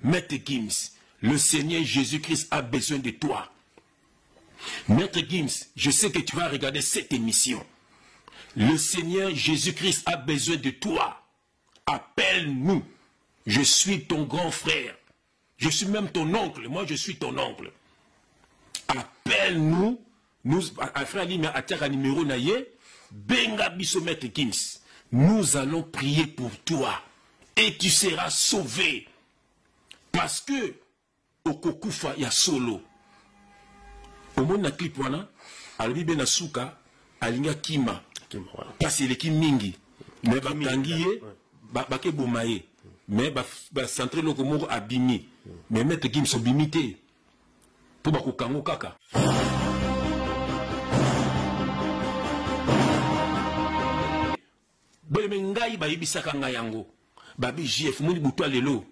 Maître Gims, le Seigneur Jésus-Christ a besoin de toi. Maître Gims, je sais que tu vas regarder cette émission. Le Seigneur Jésus-Christ a besoin de toi. Appelle-nous. Je suis ton grand frère. Je suis même ton oncle. Moi, je suis ton oncle. Appelle-nous. Nous, frère Lima, à numéro naïe, Benga biso Maître Gims. Nous allons prier pour toi. Et tu seras sauvé. Parce que, au Kokufa, il y a solo. Au monde na clip wana, albi bena suka, alinga kima. Parce qu'il est kim mingi. Mais bakangiye, bake bomaye. Mais centre loko moko abimi. Mais Maître Gims so bimité. Pour bako kango kaka. Bele ngai ba yibisaka ngayango. Babi JF muni butwa lelo.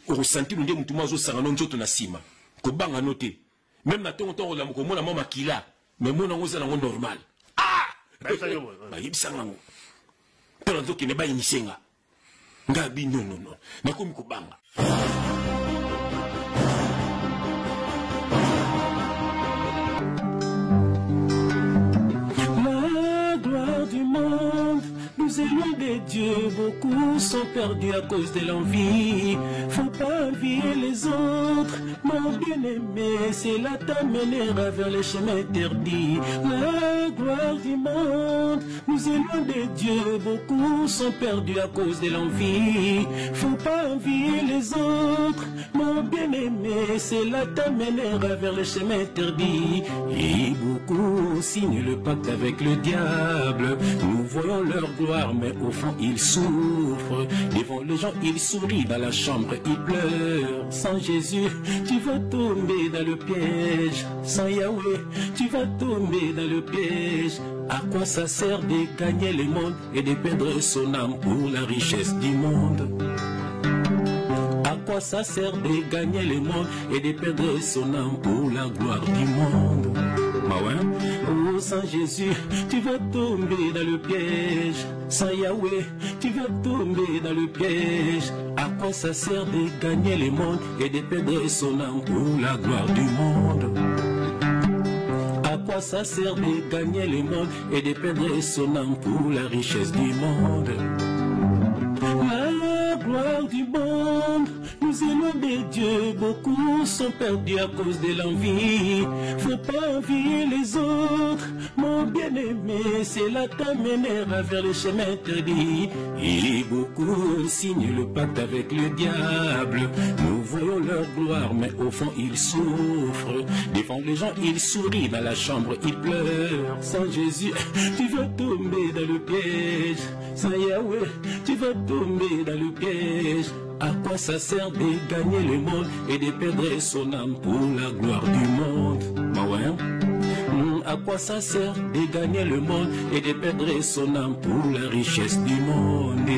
Au senti nous mutu mazo sangano nzoto na sima. Ko banga noté. Même na tonton la moko mona mama kila. Mais mona ngoza na normal. Ah! Ba yibisanga ngo. Pela nzoki ne ba inisenga. Ngabi non. Na komi ko banga. La gloire du monde. Nous aimons des dieux, beaucoup sont perdus à cause de l'envie. Faut pas envier les autres, mon bien-aimé, c'est là t'amènera vers les chemins interdits. La gloire du monde, nous aimons des dieux, beaucoup sont perdus à cause de l'envie. Faut pas envier les autres, mon bien-aimé, c'est là t'amènera vers les chemins interdits. Et beaucoup signent le pacte avec le diable, nous voyons leur gloire. Mais au fond ils souffrent. Devant les gens ils sourient, dans la chambre ils pleurent. Sans Jésus tu vas tomber dans le piège. Sans Yahweh tu vas tomber dans le piège. À quoi ça sert de gagner le monde et de perdre son âme pour la richesse du monde? À quoi ça sert de gagner le monde et de perdre son âme pour la gloire du monde? Oh, sans Jésus, tu vas tomber dans le piège. Sans Yahweh, tu vas tomber dans le piège. À quoi ça sert de gagner le monde et de perdre son âme pour la gloire du monde? À quoi ça sert de gagner le monde et de perdre son âme pour la richesse du monde? La gloire du monde, nous aimons des dieux, beaucoup sont perdus à cause de l'envie. Faut pas envier les autres, mon bien-aimé, c'est là t'amènera vers le chemin interdit. Et beaucoup signent le pacte avec le diable, nous voyons leur gloire, mais au fond ils souffrent. Devant les gens ils sourient, dans la chambre ils pleurent. Sans Jésus, tu vas tomber dans le piège. Sans Yahweh, tu vas tomber dans le piège. À quoi ça sert de gagner le monde et de perdre son âme pour la gloire du monde? À quoi ça sert de gagner le monde et de perdre son âme pour la richesse du monde?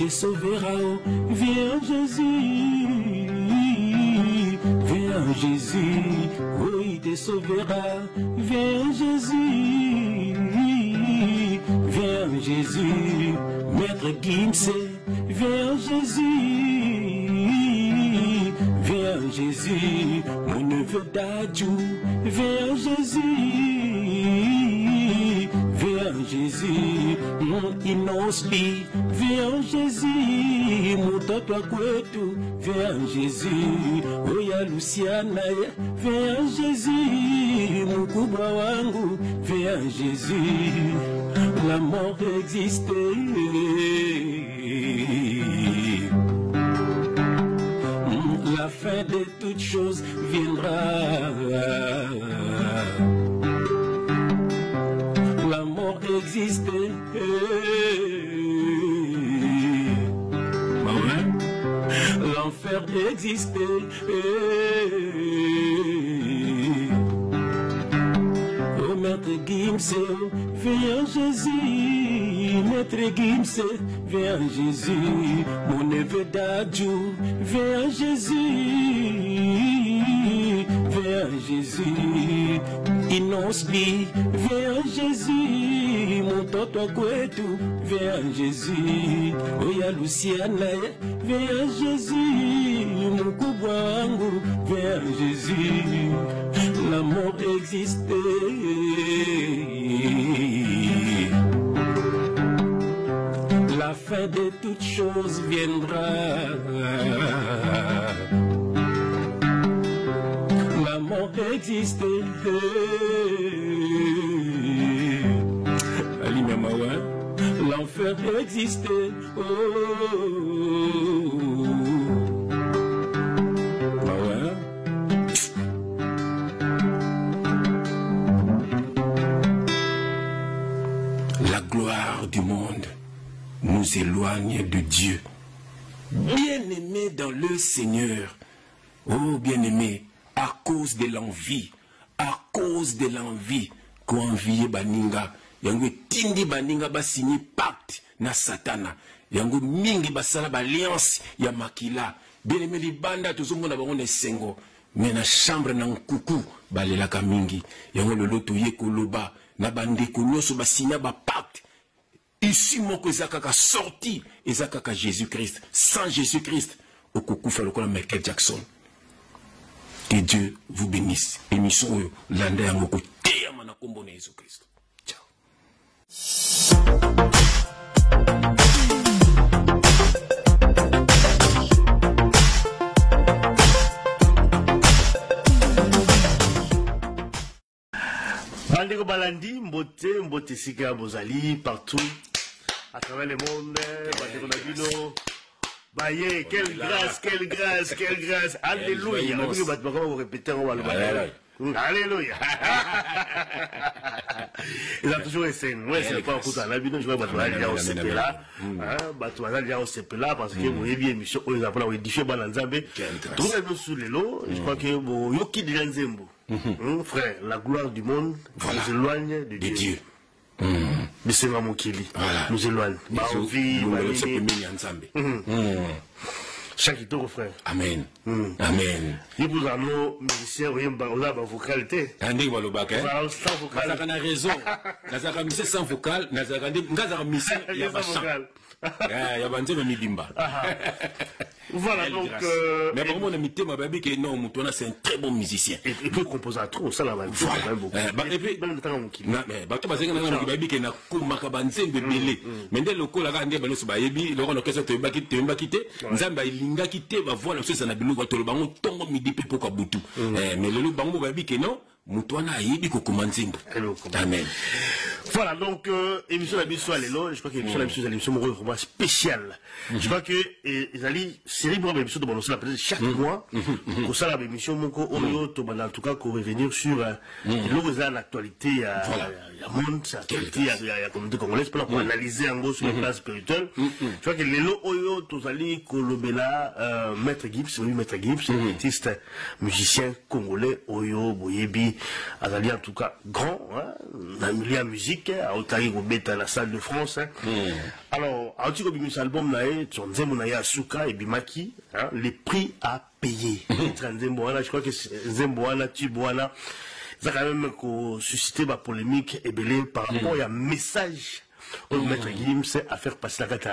Sauvera, viens Jésus, viens Jésus, oh il te sauvera, viens Jésus, viens Jésus, Maître Gims, viens Jésus, viens Jésus, mon neveu d'Adjou, viens Jésus, viens Jésus, mon Inospi, viens Jésus, mutoto kwetu, viens Jésus, oya Luciana, viens Jésus, mukubwa wangu, viens Jésus, la mort existe, la fin de toutes choses viendra. La mort existe. L'enfer existe. Oh, Maître Gims, viens Jésus, Maître Gims, viens Jésus, mon neveu d'Adjou, viens Jésus, viens Jésus, Inosbi, viens Jésus, mon toto Kwetu, viens Jésus, Oya Luciana, viens Jésus, mon Kubwangu, viens Jésus, l'amour existait. La fin de toutes choses viendra. La mort existait. Ali Mamawa, l'enfer existait. La gloire du monde nous éloigne de Dieu. Bien-aimés dans le Seigneur, oh bien-aimés, à cause de l'envie, qu'envie baninga, yango tindi baninga ba signé pacte na satana, yango mingi basala ba alliance ya makila, bien-aimés libanda tozomona bango na sengo, mais na chambre na nkuku balelaka mingi, yango lolo toye koloba na bandeko nyonso ba signé ba pacte. Ici, mon Kozakaka sorti, Ezakaka Jésus-Christ. Sans Jésus-Christ, au coucou fait le coup Michael Jackson. Que Dieu vous bénisse. Émission Landé à Moko Théa Manakombo Jésus-Christ. Ciao. Bandeko Balandi, Mbote Sika Bozali, partout, à travers le monde, Bandeko Nabino, Baye, quelle grâce, quelle grâce, quelle grâce, alléluia. Vous répétez, on va le balayer. Alléluia. Ils ont toujours essayé. Moi, c'est pas un coup à l'abino, je vais battre là, au CPLA. Battre là, au CPLA, parce que vous avez bien émission, ils appellent, on édifie Balanzambe. Tout ça, nous sous les lots, je crois que vous, Yoki de Lanzembo. Frère, la gloire du monde nous éloigne de Dieu. De ce Mamokili. Nous éloigne. Chaque tour, frère. Amen. Amen. Et vous en avez musiciens, vous avez une vocalité. Andé Walobak, hein? Sans vocal. Vous avez raison. Vous avez musicien sans vocal. Vous avez musicien, il y a pas vocal. Il y a Banzé Midimba. Voilà, donc. Mais vraiment, on a mis ma baby qui est non, Moutona, c'est un très bon musicien. Et puis, composant trop, ça l'a vendu. Et puis, mais, Bato Bazanga, on a baby qui est na Kumakabanze de Belé. Mais dès le coup, la grande balle sur Bayebi, le orchestre te va quitter. Nzamba Linga quitter, va voir le sens à la bilou, va te le bango, tombe midi pour Kabutu. Mais le bango baby qui est non, Moutona Yebi Kokumanzimbo. Amen. Voilà, donc, émission de la mission à l'élo, je crois que l'émission de la mission c'est l'émission vraiment spéciale. Je crois que, les alliés, série pour l'émission de Bonosa, peut-être chaque mois, pour ça, l'émission, mon co, en tout cas, qu'on revenir sur, l'actualité, il y a monde, l'actualité, il y a la communauté congolaise, pour analyser en gros sur le plan spirituel. Je crois que l'élo, Oyo, Tozali, Kolobela, Maître Gims, oui, Maître Gims, artiste, musicien congolais, Oyo, Boyebi, Azali, en tout cas, grand, dans le milieu musique, à Otari Robeta, la salle de France. Alors, à Otari Robeta, album, Nzembo Naya Asuka et Bimaki, les prix à payer. Je crois que Nzemboana, Tuboana, ça a quand même suscité ma polémique et belé par rapport à un message au Maître Gims à faire passer la carte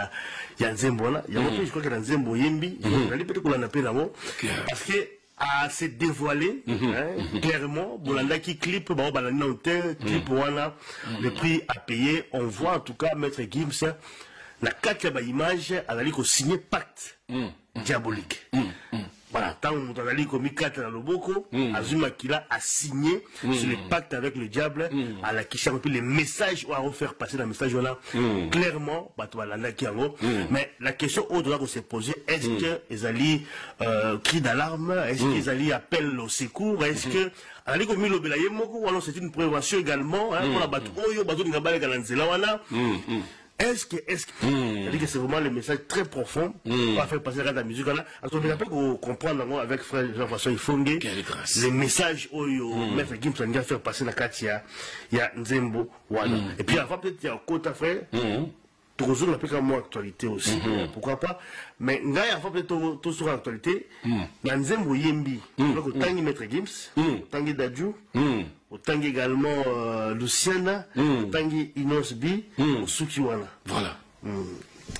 à Nzemboana. Il y a un peu, je crois que Nzembo Yembi, peut-être qu'on en appelle avant, parce que à se dévoiler clairement Bolanda qui clip clip wana le prix à payer. On voit en tout cas Maître Gims la carte image azali ko signer pacte diabolique. Voilà, tant que azali ko mi carte dans le boko Azuma Kila a signé sur le pacte avec le diable à la kisha puis les messages on va faire passer dans le message là clairement bato balanda ki yango. Mais la question au doit se poser, est-ce que ezali cri d'alarme, est-ce que ezali appel au secours, est-ce que azali ko mi lobela yemoko ou alors c'est une prévention également pour la bato oyo bato ngabale kalanzela wana. Est-ce que c'est-à-dire que c'est vraiment le message très profond pour faire passer la musique là. Alors on peut comprendre avec frère Jean-François Ifongé les messages où Maître Gims va faire passer la carte il y a Nzembo voilà. Et puis avant peut-être il y a Kota frère. Toujours on appelle comme actualité aussi. Pourquoi pas? Mais ngai avant peut-être tout sur l'actualité. Nzembo Yembi. Donc tangi Maître Gims, tangi Dadju. Autant également Luciana, autant Inos B, Sukiwana. Voilà.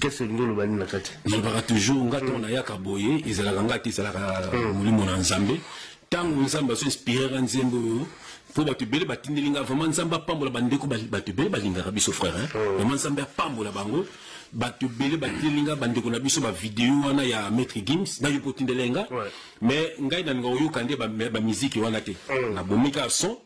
Qu'est-ce que nous avons dit? Je vais toujours on a yaka boye, ils ont gâté, ils ont moulin en Zambé. Tant que nous avons inspiré en Zambé, pour battre belle batinelinga, vraiment Zamba pambola bandeko battre belle balinga rabiso frère. Vraiment Zamba pambola bango. Battre belle batinelinga bandeko nabiso ba vidéo wana ya Maître Gims, na yo potindelenga. Mais ngai na ngoyo kande ba musique wana te. Na bomika son.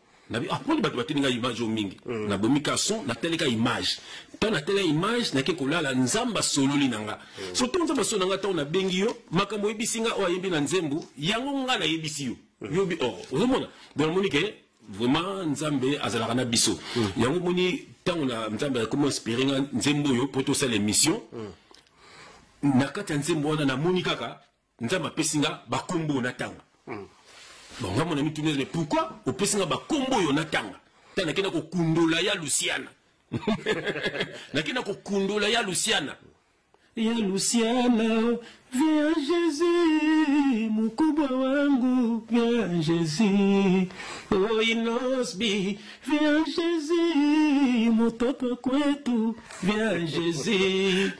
Après, il y a image au mingi. Na bomika son, na teleka image. Tant na tele image, na ke kolala nzamba solo linanga. Surtout nzamba solo nanga ta na bengio, makambo ebisinga o yembi na nzembu, yango nga na yebisi yo. Yobi oh, ozomona. Donc monique vraiment nzambe azalaka na biso. Yango moni tant na nzambe comment inspirer nzembo yo pour tout ça l'émission. Na kati nzembo wana na monikaka, nzamba pesinga bakombo na tanga. Bon, mon ami Tunis, mais pourquoi au Pessinga ba combo yonatanga? T'as n'a qu'à kundola ya Luciana. N'a qu'à kundola ya Luciana. Ya Luciana, viens Jésus, mukubwa wangu, viens Jésus. Oh Inosbi, viens Jésus, mototo kwetu, viens Jésus.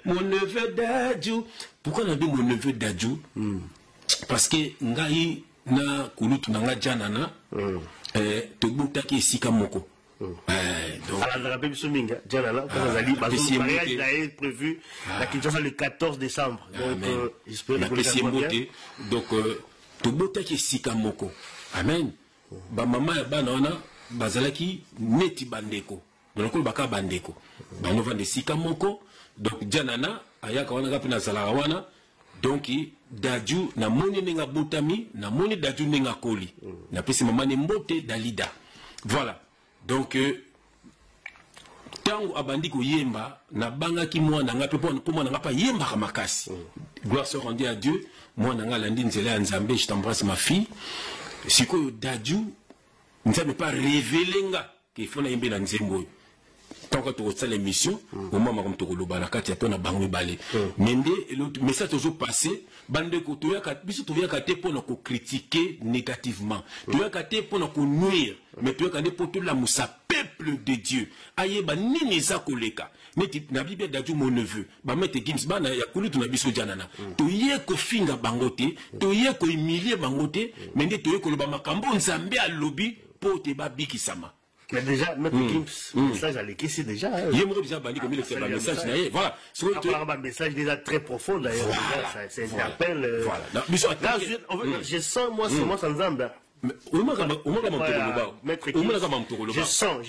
Mon neveu Dadju. Pourquoi on a dit mon neveu Dadju? Parce que ngai na kulutu nanga janana tobutaki esika moko donc à la rappel Souminga janana est prévu la Kinshasa le 14 décembre donc j'espère que donc tobutaki esika moko amen ba mama ya bana wana bazalaki neti bandeko donc baka bandeko bano vande esika moko donc janana ayaka wana kapi na zalaka wana donc Dadju na moni nenga botami na moni Dadju nenga koli na pesi mama ne mbote dalida voilà donc tango abandi ko yemba na banga ki mwana nga pe po mwana nga pa yemba ka makasi gloire soit rendue à Dieu mwana nga landi nzela ya Nzambe je t'embrasse ma fille siko Dadju nzambe pas révéler nga que il faut na yembe na nzembo tant que tu as l'émission, au moment où tu as le balakati, tu as bangé balé. Mais le message toujours passé, bande ko tu as qu'à pour nous critiquer négativement. Tu as qu'à pour nous nuire, mais tu as qu'à pour tout la moussa peuple de Dieu. Aïe ba nini za koleka. Neti na Bible Dadju mon neveu. Ba Maître Gims ba na ya kulu tu na biso janana. Tu yé ko finga bangote, tu yé ko humilier bangote, mais ne tu yé ko le ba makambo nzambe a lobby pour te ba bikisama. Mais déjà, Maître Gims, le message à l'équipe, c'est déjà. Il y a déjà banni comme il fait un message. Voilà. Un message déjà très profond d'ailleurs. C'est un appel. Voilà. Je sens, moi, c'est moi, sans Zamba. Je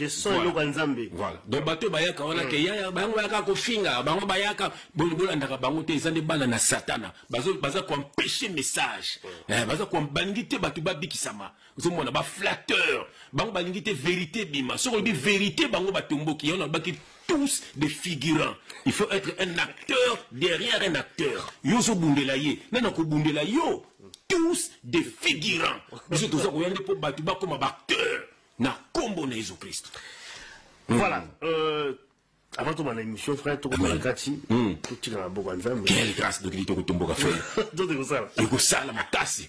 sens le Nzambe. Voilà. Donc bateau bayaka wana ke ya bango bayaka ko finga bango bayaka bolibolo ndaka bango te ezande bana na satana baza ko empêcher message baza ko bangite batu babikisama uzomona ba flatteur bango balingite vérité bima soko bi vérité bango batomboki on baki tous des figurants. Il faut être un acteur derrière un acteur. Yo so bundela ye nana ko bundela yo tous des figurants. Nous sommes tous pour battre comme acteur. Na combo na Jésus-Christ. Voilà. Avant tout, mon émission, frère, tout le Kati, tout le monde. Quelle grâce de Grito Tomboga frère. Et que ça, la macasse.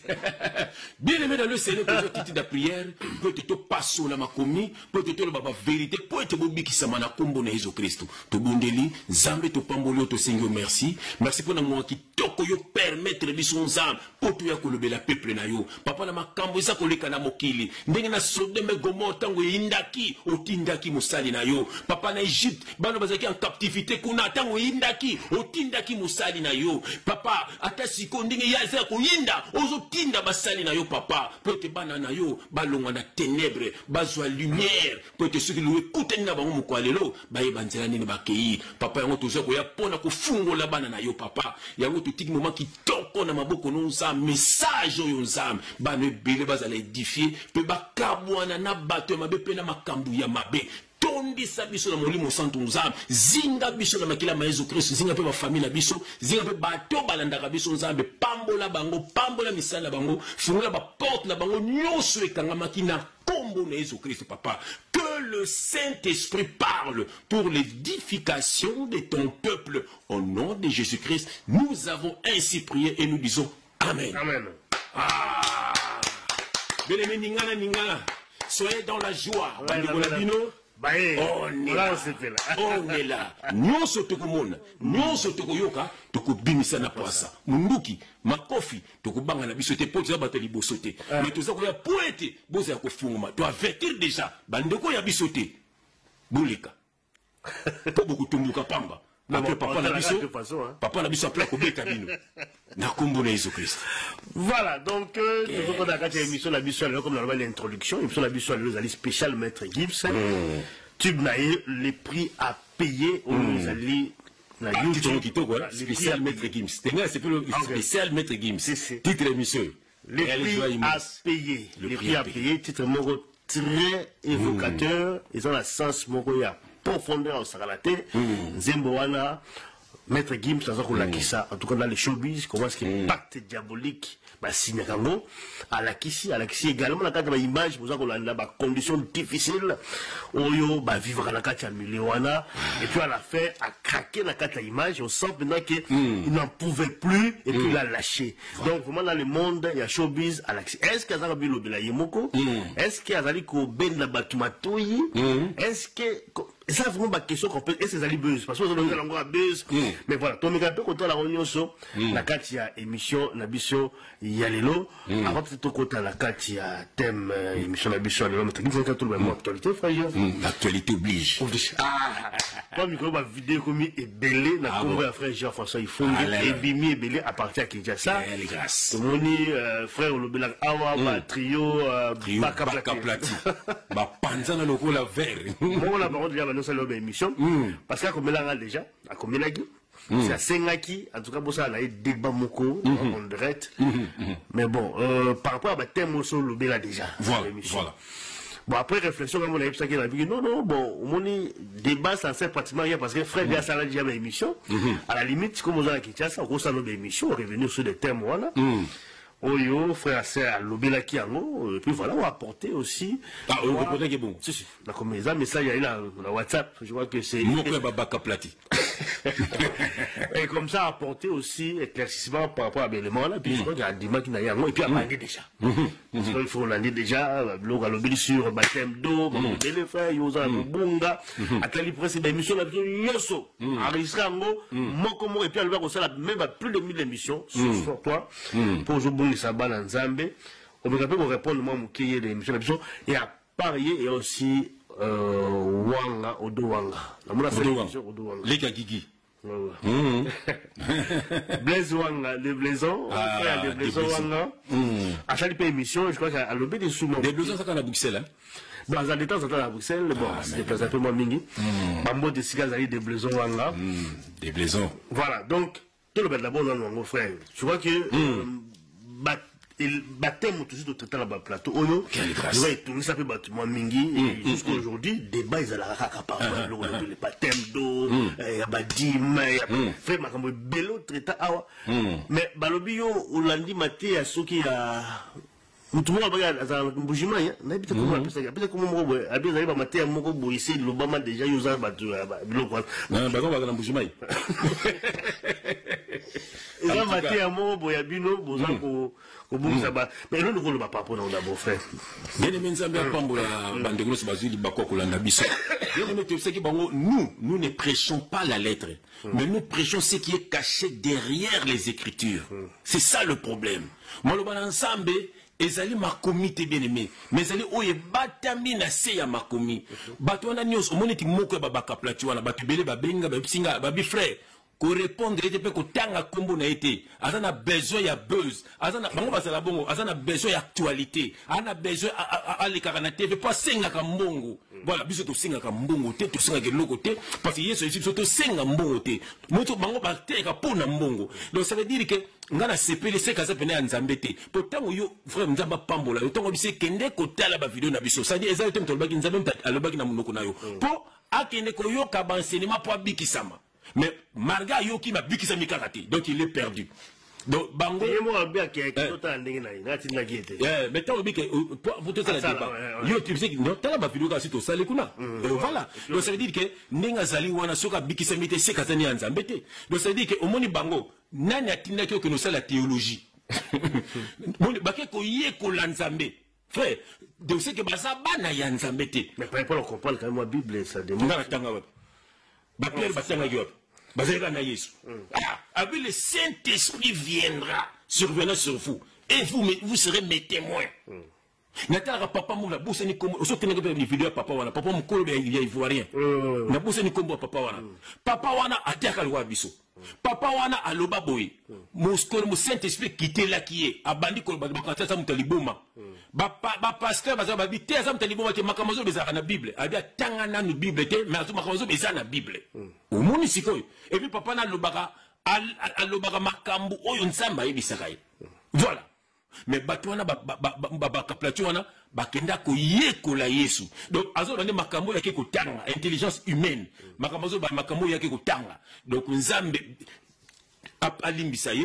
Bien aimé dans le Seigneur, pour te de prière, pour te passer la macomi, pour te la vérité, pour te bobi qui s'amana combo na Jésus-Christ. To bondeli, Zambe to pambolo to Seigneur, merci. Merci pour nous qui toko yo permettre de son âme, pour tout ya kolobela peuple na yo. Papa na makambo za koleka na mokili. Ndenge na Sodome Gomorrhe tango indaki, otindaki musali na yo. Papa na Égypte, bano bazaki en captivité kuna tango indaki, otindaki musali na yo. Papa, ata siko ndenge ya za ko yinda, ozo tinda basali na yo papa. Pour te bana na yo, balonga na ténèbres, bazwa lumière, pour te ceux qui loué kutani na bango mukwalelo, baye banzela nini bakei. Papa yango tozo ko ya pona ko fungola bana na yo papa. Yango tiki moment qui toko na maboko no nza message yo nzam bano ebele bazala édifier pe bakabwana na bato mabe pe na makambu ya mabe tondisa biso na molimo santo nzambe zinga biso na makila ma Yesu Christ zinga pe ba famille na biso zinga pe bato balandaka biso nzambe pambola bango pambola misala bango fungula ba porte na bango nyonso ekangamaki na kombo na Yesu Christ papa que le Saint-Esprit parle pour l'édification de ton peuple au nom de Jésus-Christ nous avons ainsi prié et nous disons amen. Amen. Ah bien-aimé ningana soyez dans la joie. On est là. Nyonso tokomona, nyonso tokoyoka, tokobimisa na poasa. Munduki, makofi, tokobanga na biso te poti za bateli bosote. Mais toza ko ya poete, boza ko funguma. To avertir déjà, bandeko ya biso te. Boleka. Po beaucoup tumbuka pamba. Après papa na biso appela kobeta bino. Na kombo na Jésus Christ. Voilà, donc nous avons la émission la biso comme dans l'introduction, émission la biso les ali spécial maître Gibbs. Tube naïe les prix à payer aux ali na YouTube spécial maître Gibbs. C'est le spécial maître Gibbs. Titre émission. Les prix à payer. Les prix à payer, titre moro très évocateur, ils ont la sens moro ya profondeur au sakalate. Zemboana Maître Gibbs, en tout cas dans les showbiz, comment est-ce que pacte diabolique, signe kango, à la kissi également, la carte de l'image, vous avez des conditions difficiles, oyo, vivre à la carte de Miliwana, et puis à la fin, à craquer la carte de l'image, on sent maintenant qu'il n'en pouvait plus, et puis il a lâché. Donc vraiment dans le monde, il y a showbiz, à la kissi. Est-ce qu'il y a un bilo de la Yemoko? Est-ce qu'il y a un ko ben la batumatoyi? Est-ce que, c'est vraiment ma question qu'on peut, est-ce que ça buzz? Parce que vous avez encore buzz. Mais voilà, ton méga peu contre la réunion, la carte, il y a émission, la biso, il y a les lots. Avant peut-être au côté la carte, il y a thème, émission, la biso, les lots. Mais tu as tout le même actualité, frère. L'actualité oblige. Ah! Comme micro, ma vidéo comme est belé, la combo à frère Jean-François, il faut et bimi et belé à partir à Kinshasa. Tout le monde, frère, le Bélac Awa, trio, Baka Plati. Bah, panzana le rôle à verre. Bon, la parole déjà, maintenant, c'est l'émission. Parce qu'à combien là déjà, à combien là, c'est à Sengaki, en tout cas, pour ça, on a eu débat moko, on direct. Mais bon, par rapport à ma thème, sur le Béla déjà. Voilà. Bon, après réflexion, on a eu ça qui a dit, non, bon, on est débat, ça sert pratiquement rien parce que frère, bien, ça a déjà ma émission. À la limite, comme on a dit, ça, on ressent nos émissions, on est revenu sur des thèmes, voilà. Oyo, frère, c'est à l'obéla qui et puis voilà, on a apporté aussi. Ah, on répondait que bon. Si, la comédie, mais ça, il y a eu la WhatsApp, je vois que c'est. Mon club à Baka Plati. Et comme ça, apporter aussi éclaircissement par rapport à l'élément là, puis je crois qu'il y a des gens qui n'ont rien, et puis à parler déjà. Parce qu'il faut l'année déjà, l'obéli sur baptême d'eau, les frères, Yosa, Bunga, à telle presse d'émission, la vision Yoso, Arisrango, Mokomo, et puis à l'heure, on s'est même plus de 1000 émissions sur toi, pour jouer Bunga Sabal en Zambé. On me rappelle qu'on répond, moi, mon qui est l'émission, et à parier, et aussi, Wanga, Odo Wanga. Odo Wanga. Les Gagigi. Blaise Wanga, les Blaisons, les Blaisons Wanga. À chaque émission, je crois qu'à l'obé des sous. Les Blaisons, ça, à Bruxelles, hein? Dans un état, ça à Bruxelles, bon, c'est un peu moins mingi. Bambo de Sigazali, des Blaisons Wanga. Des Blaisons. Voilà, donc, tout le monde d'abord dans mon frère. Je crois que, il baptême tout de traiter là-bas plateau oyo il va tourner ça peut bâtiment mingi et jusqu'à aujourd'hui débat ils allaient par le baptême d'eau il y a badim il y a fait ma comme bello traiter awa mais balobio olandi maté à ceux qui a tout le monde regarde ça mbujima na bita ko apesa apesa ko mo bo abi za ba maté moko bo ici l'Obama déjà yoza ba bilo quoi ba ko ba na mbujima ils ont maté moko bo ya bino boza ko mais nous ne pas pour nous d'abord frère. Bien aimé Nzambe apambola bandeko so bazili bako kolanda biso. Bien aimé tu sais que nous ne prêchons pas la lettre, mais nous prêchons ce qui est caché derrière les écritures. C'est ça le problème. Maloba ensemble ezali makomi te bien aimé, mais ezali oye batami na se ya makomi. Bato na nyos omoneti moko ba Baka Plati wana bato belé ba benga ba singa ba bi frère. répondre ete pe ko tanga kombo na ete azana besoin ya buzz azana bango basala bongo azana besoin ya actualité ana besoin à l'écarana TV pas senga ka mbongo voilà biso to senga ka mbongo te to senga ke loko te parce que yeso ici to senga mbongo te moto bango ba te ka pona mbongo donc ça veut dire que ngana sepele se kaza pene ya nzambe te potango yo frère nzamba pambola yo tongo bise kende ko tala ba video na biso ça dit eza yo tolobaki nzambe alobaki na munoko na yo po akende ko yo ka ba enseignement po abikisama. Mais Marga Yoki m'a bikisa mikakati, donc il est perdu. Donc Bango. Mais tant que vous te savez pas. Yo tu sais que non t'as la vidéo kasi to sale kuna. Voilà. Donc ça veut dire que nenga zali wana soka bikisa mite se katani anzambete. Donc ça veut dire que au moni Bango nani atinda que nous ça la théologie. Moni baké ko yé ko lanzambe. Frère, de ce que bazaba na yanzambete. Mais pas pour comprendre quand même la Bible ça demande. Pierre batanga yop. Bazeka na Yesu. Avec le Saint-Esprit viendra, survenant sur vous. Et vous serez mes témoins. Natala papa moula bosse ni kombo. Oso tenga pe vidéo papa wana. Papa mukolo be ya ivoirien. Na bosse ni kombo papa wana. Papa wana ataka lwa biso. Papa wana aloba boy. Moskolo mo Saint-Esprit kité la kié. Abandi ko bakata sa mutaliboma. Ba pasteur baza ba bité sa mutaliboma te makamazo bezaka na Bible. Abia tanga na nu Bible te mais azo makamazo bezaka na Bible. Omoni sikoyo. Et puis papa na lobaka alobaka makambu oyo nzamba yebisaka ye. Voilà. Mais batwana bakaplatwana bakenda ko yekola Yesu. Donc azo bande makambo yake ko tanga intelligence humaine. Makambo ba makambo yake ko tanga. Donc nzambe alimbisa ye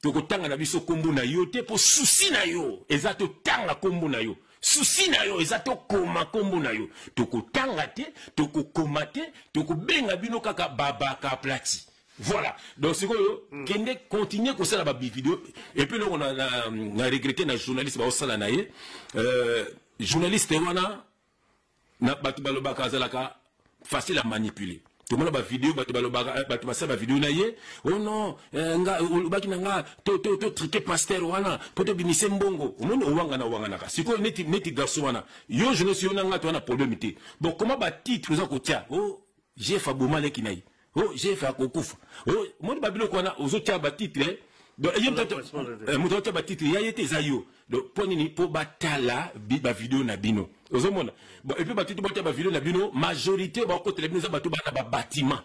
to ko tanga na biso kombo na yo te po souci na yo ezato tanga kombo na yo. Souci na yo ezato koma kombo na yo. To ko tanga te, to ko koma te, to ko benga bino kaka baba ka plati. Voilà. Donc, c'est quoi, Kende continue comme ça la vidéo. Et puis, là, on a regretté un journaliste, journaliste, facile à manipuler. Tout le monde a vidéo, vidéo, oh non, triqué pasteur, wana, poto binise mbongo, au monde, wangana. C'est quoi, neti garçon, wana. Yo, je ne suis pas problème. Bon, comment titre, oh, j'ai fait Bouma Lekinaï. Oh, j'ai fait un concours. Oh, moi, Babylone, on a aux autres titres. Donc, il y a un titre, il y a été Zayo. Donc, pour batala, la vidéo Nabino. Aux hommes, et puis, la vidéo Nabino, majorité, côté les bâtiment.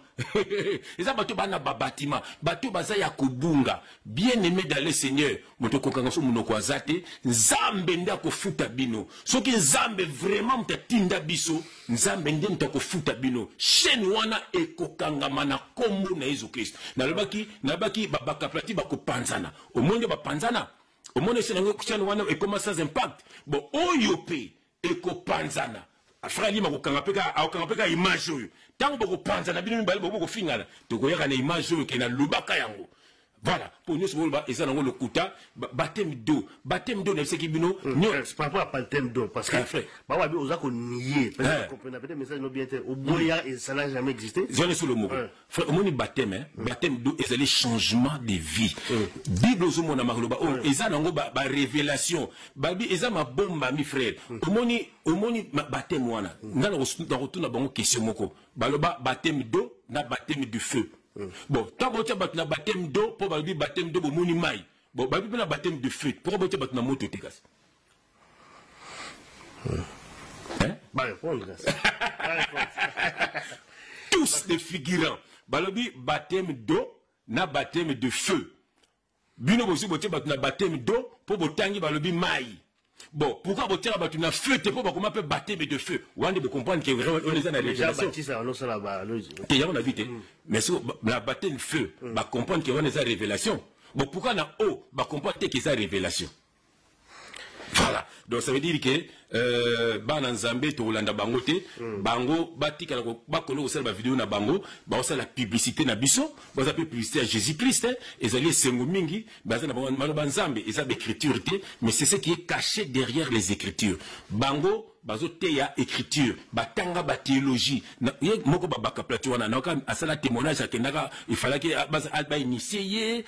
Les abattoirs bâtiment. Bateau Bazaya Kubunga. Bien aimé dans le Seigneur. Motoko Kangaso Munokwazate. Zambenda ko futa bino. Ce qui Zambe vraiment tinda biso. Zambende mtako futa bino. Chaîne wana eko kangamana kombo na Yesu Christ. Nabaki babaka plati bako panzana. Au monde ba panzana. Au monde c'est chaîne wana ekoma sans impact. Bon, oyope eko panzana. Frère Lima ko kangapeka image oyo. Tango boko panzana bino mbali boko fingana. Tokoyaka na image oyo ke na lubaka yango. Voilà, pour nous, c'est le kuta, baptême d'eau, c'est qui bino. C'est pas rapport à baptême d'eau, parce que, bah, vous avez nié, peut-être, mais ça n'a bien été, au Boya, et ça n'a jamais existé. J'en ai sur le mot. Frère, au moins, baptême d'eau, c'est les changements de vie. Bible, au monde, Magloba, et ça, n'a pas révélation. Babi, et ça, ma bombe, mi frère. Au moins, baptême, wana. N'a pas retourne à bon question, moko. Baloba, baptême d'eau, n'a baptême du feu. Bon, tant que tu as baptême d'eau, pour le baptême d'eau, bon, bon, tu as baptême de feu. Pourquoi tu as moto de gaz? Tous des figurants. Balobi, baptême d'eau, na baptême de feu. Bino, vous avez baptême d'eau, pour le tangi, balobi, maï. Bon, pourquoi vous tirez un feu, t'es pas comment peut baptême de feu? Ou on peut comprendre que vraiment on est dans la révélation. On a vu, mais si la baptême de feu, va comprendre que on est dans la révélation. Bon, pourquoi on a eau, va comprendre que c'est la révélation. Voilà. Donc ça veut dire que Bana Nzambe to Olanda Bangote, Bango batika ba kono osala ba vidéo na Bango, ba osala la publicité na biso, ba osala publicité à Jésus-Christ, ezali sengo mingi, ba za na Bango Nzambe, ezali écriture, mais c'est ce qui est caché derrière les écritures. Bango bazo teya écriture batanga ba théologie moko babaka plateau wana na ka asala témoignage akendaka il fallait que ba initier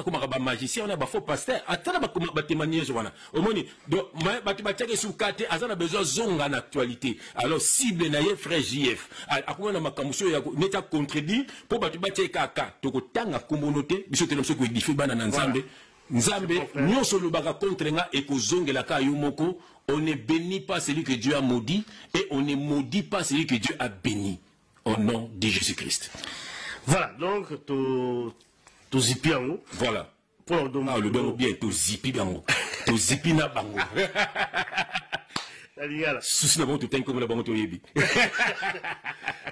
comme ba magicien on a ba faux pasteur atala ba témoignage wana omoni donc batu bateke soukate azana besoin zonga na actualité alors cible na ye frère JF akuna makamuso ya neta contredit pour batu bateka ka to kotanga communauté biso te namso ko édifier bana na nzambe nzambe nyonso lobaka contre nga et kozongela ka yo moko. On ne bénit pas celui que Dieu a maudit et on ne maudit pas celui que Dieu a béni. Au nom de Jésus-Christ. Voilà, donc, tu zipi en haut. Voilà. Pour le don bien, tu zipi en haut. Tu zipi na bango. Souci na bon, tu t'es comme la bango, tu yebi.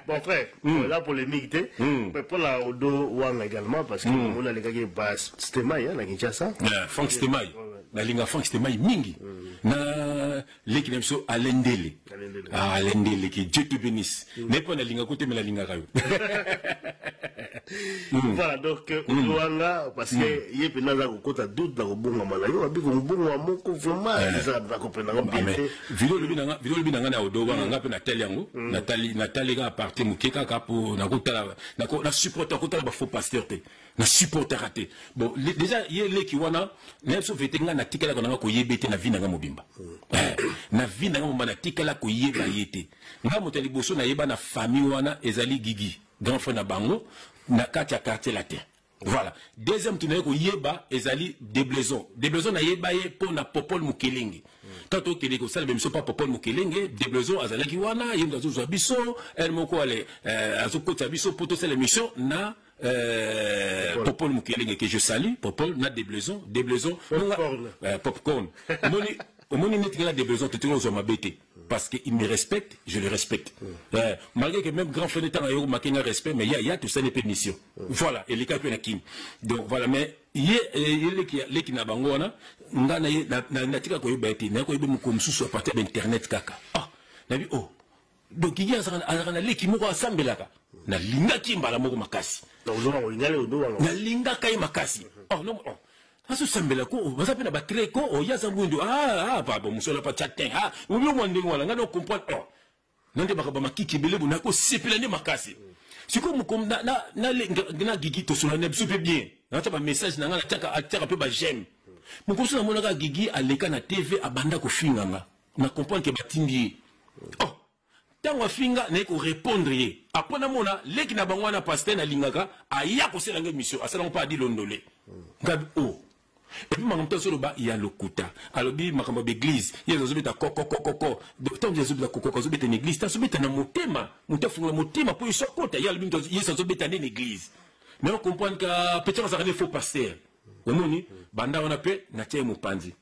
Bon, frère, là pour les migtés, mais pour la Odo Wang également, parce que on a les gars qui passent Stemai, la Kinshasa. Franck Stemai. Na linga Franck Stemai mingi. Na l'équipe so alendele. Alendele qui Dieu te bénisse. N'est pas na linga côté mais la linga kayo. Voilà donc Odoanga parce que yé penaza ko kota doute na ko bonga malayo abi ko bonga moko vraiment ça va comprendre bien. Vidéo le binanga na Odoanga nga pe na tele yango. Natali ga partir mukeka ka pour na kota na supporter kota ba faux pasteur te. Na supporter raté. Bon déjà yé le ki wana même sauf vetenga na tikala ko na ko yebete na vina nga mobimba. Na vina nga mobimba na tikala ko yeba yete. Nga motali boso na yeba na famille wana ezali Gigi. Grand frère na bango na kati ya quartier latin. Voilà. Deuxième tournée ko yeba ezali Deblaison. Deblaison na yeba ye pour na Popol Mukelenge. Quand on kele ko sala bemission pas Popol Mukelenge, Deblaison azala ki wana yendo zo biso, elle moko ale azokota biso pour to sala émission na Popol Mukelenge que je salue, Popol na Deblaison, popcorn. Moni netikala Deblaison te tiro zo mabete. Parce qu'il me respecte, je le respecte. Malgré que même grand frère d'État n'a pas un respect, mais il y a tout ça des permissions. Voilà, et les cas qui donc voilà, mais il y a les qui n'a pas ngona, na tika ko yebeti, na ko yebemu comme sous à partir d'internet kaka. Ah, na bi oh. Donc il y a na les qui moko asambelaka. Na linga kimbala moko makasi. Na linga kai makasi. Oh non. Aso sambela ko baza na battre ko o ya zambundu papa musola pa chatin ubi mwande ngwala ngano comprendre nande bakaba makiki belebu nako sepela ne makasi siko mukom na Gigi to sona ne super bien na ba message na ngana ataka pe ba j'aime mukoso na monaka Gigi aleka na TV abanda ko finganga na comprendre que batindi tango finga na ko répondre ye apona mona leki na bangwana pasteur na lingaka aya ko sela nge mission asala pas di londolé ngabi et puis makambo solo ba ya lokuta alobi makambo d'église yezo zobeta koko donc tant yezo zobeta koko zobeta une église ta zobeta na motema mutafunga motema po isokota ya lobi yezo zobeta na église mais on comprend que peut-être ça reste faux pasteur omoni banda on appelle na tie mopanzi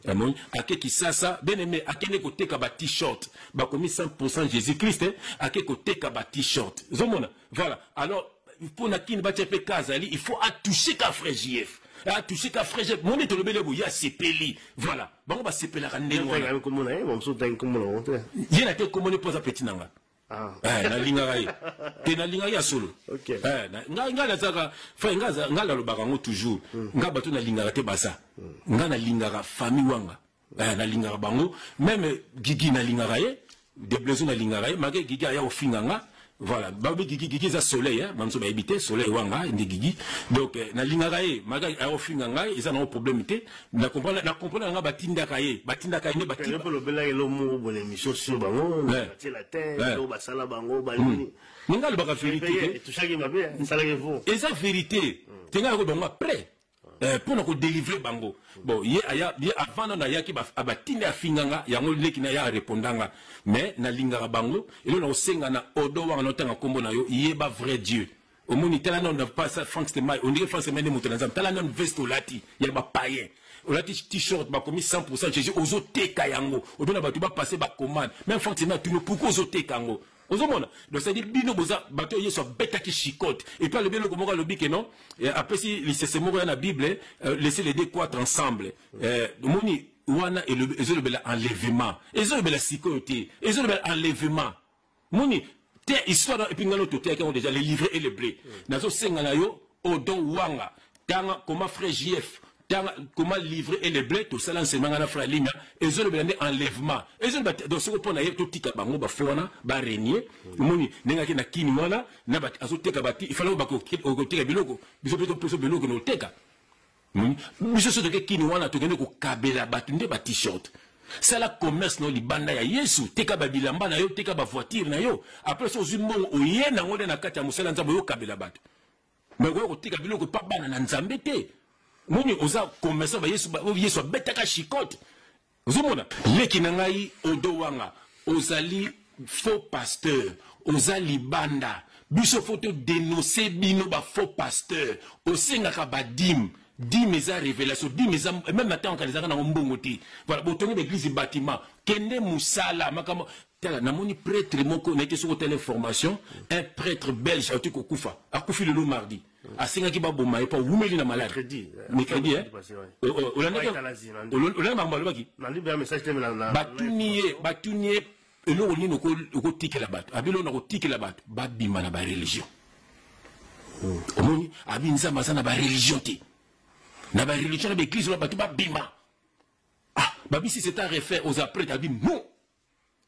amoni akeki sasa bien aimé akene ko teka ba t-shirt ba komi 100% Jésus-Christ akeki ko teka ba t-shirt zomona voilà alors pour na kini ba tiepe kazali il faut attoucher ka frère JF a touché qu'à frère mon est le bel il y a sepeli voilà bon va sepeler la ndenge wana comme on a on se tient comme on il y a que comme on pose petit nanga na linga gai te na linga ya solo OK nga la zaka fa nga la lobaka ngo toujours nga bato na linga te basa nga na linga famille wanga na linga bango même Gigi na linga ye Deblaison na linga ye magé Gigi ya ofinganga. Voilà, babi Gigi za soleil hein, mamso ba habiter soleil wanga ndi Gigi. Donc na lingaka ye, maga a ofinga ngai, ils ont un problème té. Na comprendre nga batinda kaye ne batinda. Pour le bela elo mo bonne émission sur bango, batie la terre, do basala bango balini. Ninga le baka vérité. Tout ça qui m'a bien, ça la faut. Et ça vérité. Tenga ko bango après. Pour nous délivrer bango. Bon, il y a avant na yaki abatinda finganga yango leki na ya répondanga. Mais na lingara bango, et là on senga na odo wa na tanga kombo na yo, yeba vrai Dieu. Au moni tala non na pas ça Franck Stemai, on dirait Franck Stemai de Moutazam, tala non veste au lati, ya ba païen. Au lati t-shirt ba komi 100% Jésus ozo teka yango. Odo na ba tu ba passer ba commande. Même Franck Stemai tu ne pourquoi ozo teka yango. Donc ça dit bino boza bateau yeso beta qui chicote et puis le bien comme le bique non et après si c'est mot dans la Bible laisser les deux quatres ensemble moni wana et le bel enlèvement et le bel sécurité et le bel enlèvement moni te histoire et puis ngalo to te qui ont déjà les livrés et les blés nazo senga na yo odon wanga tanga comme frère JF comment livrer et les blés, tout ça, l'enseignement à la frère Limia, et ils ont le enlèvement. Et ils ont donc ce qu'on a eu tout tika bango, bafouana, barenier, moni, n'engagé na kinimana, n'a pas azoteka bati, il fallait au côté biloko, ils ont plutôt biloko no teka. Monsieur ce que kinimana, tu connais qu'au kabela batunde ba t-shirt. C'est la commerce no libanda ya Yesu, teka ba bilamba na yo, teka ba voiture na yo. Après ça, aux humains, au yen, na ngode na kati ya musala nzambo yo kabela batu. Mais au teka biloko pas bana na nzambete. Moni oza commerçant ba Yesu betaka chikote. Ozomona leki na ngai odowanga ozali faux pasteur, ozali banda. Biso photo dénoncer bino ba faux pasteur. Osengaka ba dim eza révélation, dim eza même matin on kanizaka na mbongoti. Voilà, botongi l'église bâtiment, kende musala makamo. Na moni prêtre moko na été sur téléformation, un prêtre belge a été kokufa, a kufi le mardi. A singa ki ba boma e pa wumeli na malade. Mercredi hein. Olana mambalo baki. Na libérer message teme na batunier elo ni no ko tikela bato. Abilo na ko tikela bato, ba bima na ba religion. Omoni abinza mazana ba religion ti. Na ba religion na ba église na bato ba bima. Ah, babi si c'est à refaire aux après abim non.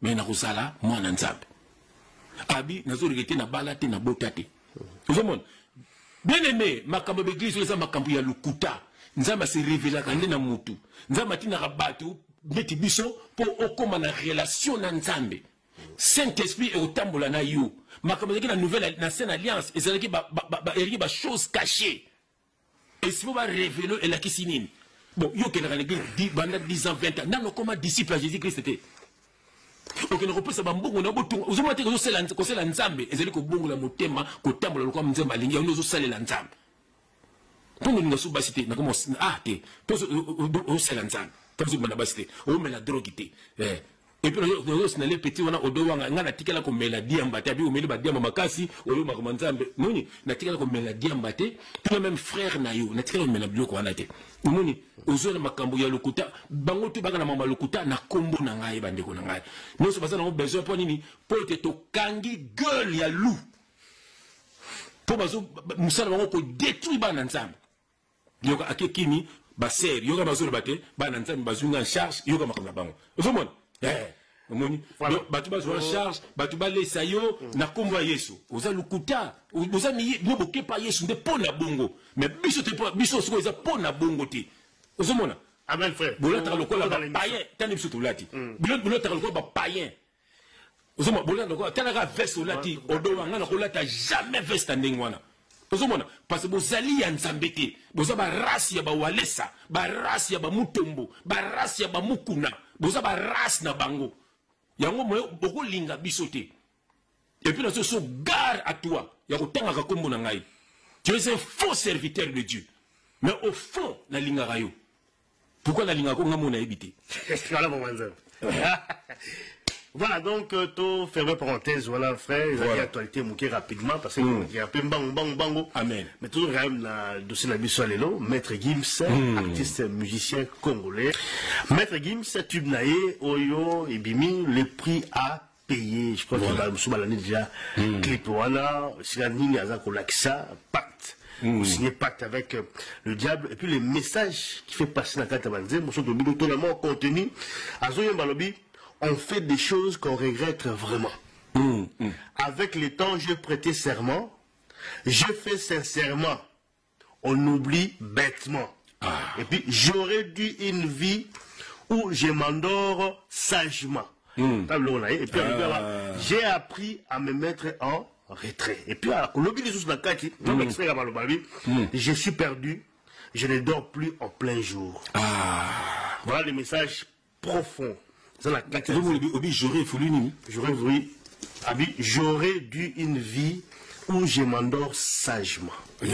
Mais na kozala mwana nzambe. Abi nazo regretter na balate na botate. Vous voyez bien aimé, makambo l'église les makambo ya lukuta. Nzamba se révéla quand na mutu. Nzamba tina rabatu meti biso pour okoma na relation na nzambe. Saint-Esprit et otambola na yo. Makambo la nouvelle na saine alliance et c'est ba chose cachée. Et si vous va révéler et la kisinine. Bon, yo que dans l'église 10 ans 20 ans, non comment disciple à Jésus-Christ était. Ok, ne repose pas bon, on a beau vous avez dit que c'est l'ensemble, et c'est le bon la motema, que tambour le comme nzamba lingi, on nous aussi l'ensemble. Pour nous nous basiter, nous commençons à te, tous au c'est l'ensemble, tous au manabasité, au met la drogue et puis nous aussi les petits on a au dos on a tikala comme la diambate, abi au milieu ba diamba makasi, au lieu ma nzambe, noni, na tikala comme la diambate, puis même frère na yo, na tikala comme la bloc on a te. Noni, ozona makambo ya lokuta bango tu banga na mama lokuta na kombo na ngai bandeko na ngai nous so bazana besoin pour nini pour te tokangi gueule ya loup pour bazo musala bango ko détruire bana nzambe yoka akekini ba ser yoka bazo bate bana nzambe bazunga en charge yoka makambo bango ozomona omoni batu bazo en charge batu balesa yo na kombo ya Yesu oza lokuta oza mi no boke pa Yesu nde pona bongo mais biso soko eza pona bongo te ozomona amen frère bolata lokola ba païen tani biso tulati bolata lokola ba païen ozomona bolata lokola tana veste olati odo wanga na kolata jamais veste ndengwana ozomona parce que bozali ya nzambe te boza ba race ya ba walesa ba race ya ba mutombo ba race ya ba mukuna boza ba race na bango yango moyo boko linga biso te et puis nous sommes gare à toi ya kotanga ka kombo na ngai tu es un faux serviteur de Dieu mais au fond na linga rayo pourquoi la linga ko ngamo na ebité voilà mon manzan voilà donc to fermer parenthèse voilà frère il y a actualité mouké rapidement parce que il y a peu bango amen mais toujours quand même la dossier na biso lelo maître Gims artiste musicien congolais maître Gims tubnaye oyo ebimi le prix à payer je crois que l'année déjà clip wana sinani aza ko lakisa pacte vous signez pacte avec le diable et puis les messages qui fait passer dans la carte banzé mon de bilo totalement contenu azoyo balobi on fait des choses qu'on regrette vraiment. Avec le temps, je prêtais serment. Je fais sincèrement. On oublie bêtement. Et puis, j'aurais dû une vie où je m'endors sagement. Et puis, j'ai appris à me mettre en retrait. Et puis, je suis perdu. Je ne dors plus en plein jour. Voilà le message profond. J'aurais dû une vie où je m'endors sagement. Il y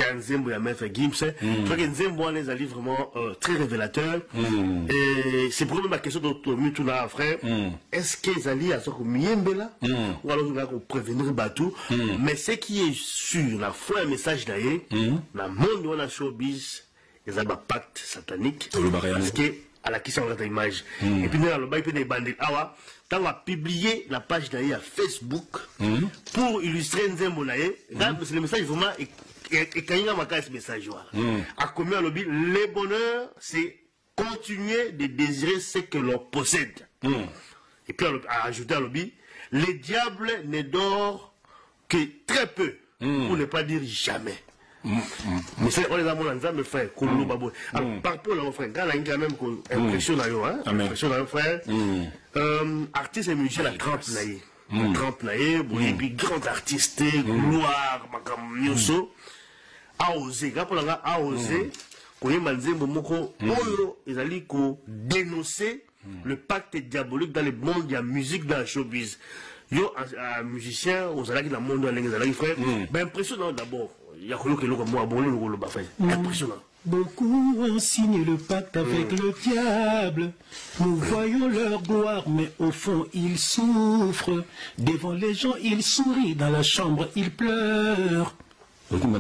a Nzembo, il y a Maître Gims. Je crois que Nzembo est un livre vraiment très révélateur. Et c'est pour ma question de là, frère. Est-ce que Zali a sorti Miembela ou alors il faut prévenir Batou? Mais ce qui est sûr, la foi, un message d'ailleurs, la monde de la showbiz, ils ont un pacte satanique. Parce que à la question de cette image. Et puis, nous allons des bandits. Quand on a publié la page d'ailleurs à Facebook pour illustrer Nzembo Naye, c'est le message vraiment. Et quand il y a ce message, à combien le bonheur, c'est continuer de désirer ce que l'on possède. Et puis, à ajouter à l'objet, les diables ne dorment que très peu, pour ne pas dire jamais. Mais c'est on les a mon frère, comme nous babo. Alors par rapport à mon frère, quand il y a quand même impression là impression là frère. Artiste et musicien la grande naïe. Grande naïe, et puis grand artiste, gloire, makam nyoso. A osé, quand on a osé, qu'on y manzembo moko, ils allaient dénoncer le pacte diabolique dans le monde de la musique, dans la showbiz. Yo, un musicien, on s'allait dans le monde de la frère. Ben impressionnant d'abord. Impressionnant. Beaucoup ont signé le pacte avec le diable. Nous voyons leur gloire, mais au fond ils souffrent. Devant les gens ils sourient, dans la chambre ils pleurent. Voilà.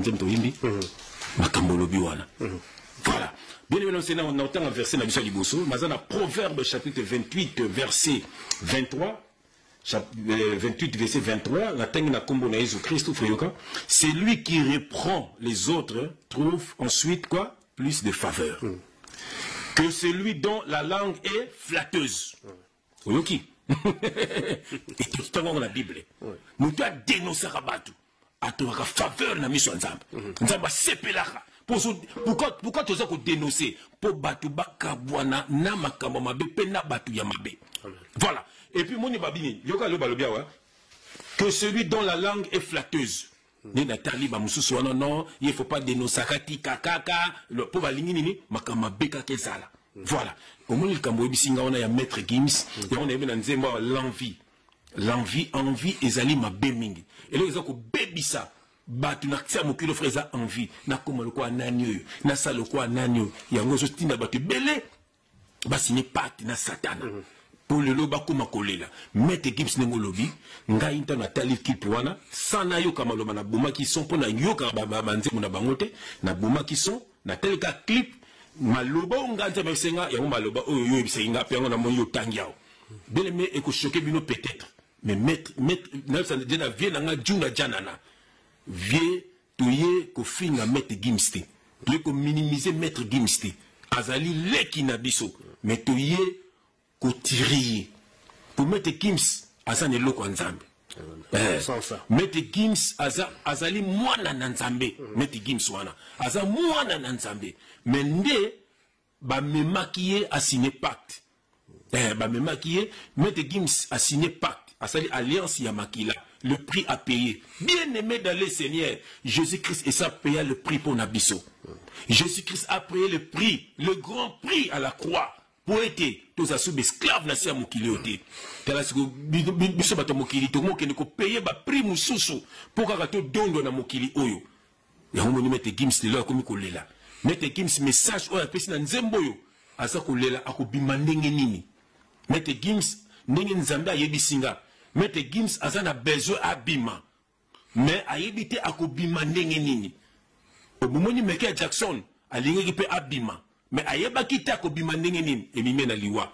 Bien évidemment, on entend un verset dans le Liboso, mais dans Proverbe chapitre 28, verset 23. 28 verset 23, c'est lui qui reprend les autres trouve ensuite quoi? Plus de faveur que celui dont la langue est flatteuse. Et tout le temps dans la Bible nous doit dénoncer Rabatu à toi faveur na mission nzamba nzamba sepelaka. Pourquoi tu as dénoncé pour batu bakabwana na makambo mabe pe na batu ya mabe. Voilà. Et puis, mon babini, que celui dont la langue est flatteuse. Non, il ne faut pas dénoncer kakaka, le pauvre lingini, makama beka kesala. Voilà. Au moins, il on a Maître Gims, et on a l'envie. L'envie, envie, et zali ma bémingi. Et là, ils ont baby ça. Batu na kisa mokilo freza envie. Na koma le kwa nanyo, na sa le kwa nanyo. Yango justina batu belé. Basine pati na satana. Pour le loba kuma kolela mette Gims nengo lobi nga inta na talif ki puana sana yo kama loba na boma qui sont pour na yo ka banze na bangote na boma qui sont na tel ka clip maloba nga nza mesenga ya maloba oyo yo bisenga pe na mo yo tangiao bele me eko choquer bino peut-être mais mettre na ça na vie na nga juna janana vie toye ko finga mette Gims te toye ko minimiser mettre Gims te azali leki na biso mais toye Kotiri pour mettre Gims aza neloko nzambe mettre Gims azali mwana na nzambe mettre Gims wana aza mwana na nzambe mais nde ba memakiye a signé pacte ba memakiye mettre Gims a signé pacte asali alliance ya makila le prix à payer bien aimé dans le Seigneur Jésus-Christ et ça paya le prix pour nabiso Jésus-Christ a payé le prix le grand prix à la croix pour être tous assoubis esclaves na sia mokili ote tala siko biso bato mokili to mokene ko payer ba prix mususu pour kaka to dondo na mokili oyo ya homo ni mette Gims lelo akomi kolela mette Gims message oyo apesi na nzembo oyo asa kolela akobima ndenge nini mette Gims ndenge nzambe ayebisinga mette Gims aza na besoin abima mais ayebite akobima ndenge nini obumoni Michael Jackson alingeki pe abima mais ayeba kita ko bima ndenge nini emime na liwa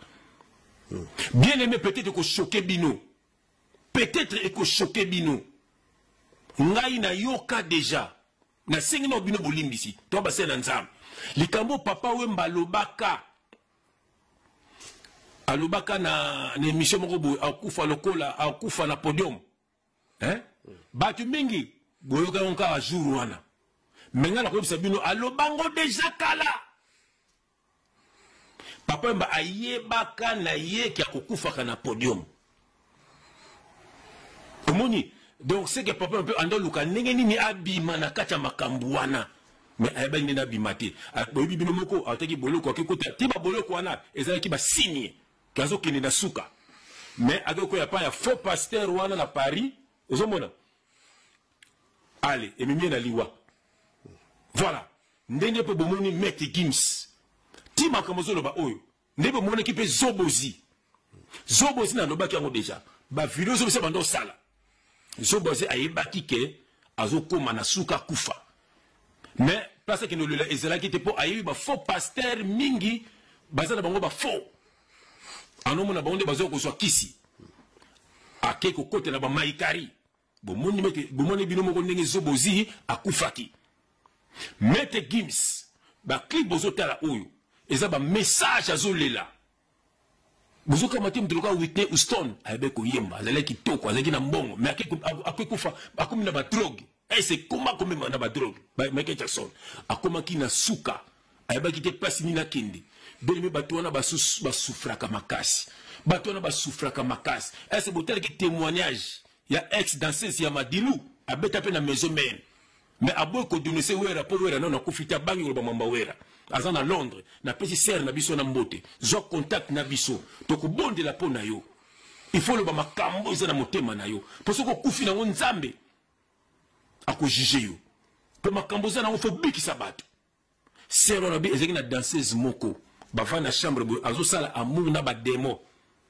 bien aimé peut-être ko choquer bino peut-être ko choquer bino ngai na yoka déjà na singi no bino bolimbisi to ba sena nzam likambo papa we mbalobaka alobaka na émission moko bo akufa lokola akufa na podium batu mingi boyoka onka a jour wana menga na ko bino alobango déjà kala papa mba ayebaka na ye ki akokufaka na podium omoni donc c'est que papa un peu ando luka ndenge nini abima na kati ya makambo wana mais ayeba nini abima te boyebi bino moko ataki boloko akekota ti ba boloko wana ezalaki basigne kazokende na suka mais akokoya pa ya faux pasteur wana na Paris ozomona allez emimie na liwa voilà ndenge pe bomoni mette Gims ti makambo zoloba oyo ndebe mona ki pe zobozi na lobaki yango déjà ba video zo bando sala zobozi ayebaki ke azokoma na suka kufa mais parce que no lela ezala ki te po ayebi ba faux pasteur mingi baza na bango ba faux anomona bango nde bazo ko so kisi ake ko kote na ba maikari bomoni bino moko ndenge zobozi akufaki Mete Gims ba clip bozo tala oyo eza ba message azolela bozo kamati mtoloka Whitney Houston ayebe ko yemba azale kitoko azaki na mbongo mais akekufa akomi na ba drogue c'est comment comme na ba drogue ba Michael Jackson akoma ki na suka ayeba ki te place ni na kende belime bato wana basufraka makasi bato wana basufraka makasi c'est botel ki témoignage ya ex danseuse ya Madilu abeta pe na maison mère mais aboy ko donner wera po wera non akufita bangi ko ba mamba wera azana Londres na pesi serre na biso na mbote zo contact na biso to ko bonde la po na yo il faut le ba makambo za na motema na yo parce que kufi na nzambe ako juger yo pe makambo za na ngo fo bikisa bato serre na bi ezeki na danseuse moko ba va na chambre azo sala amour na ba démon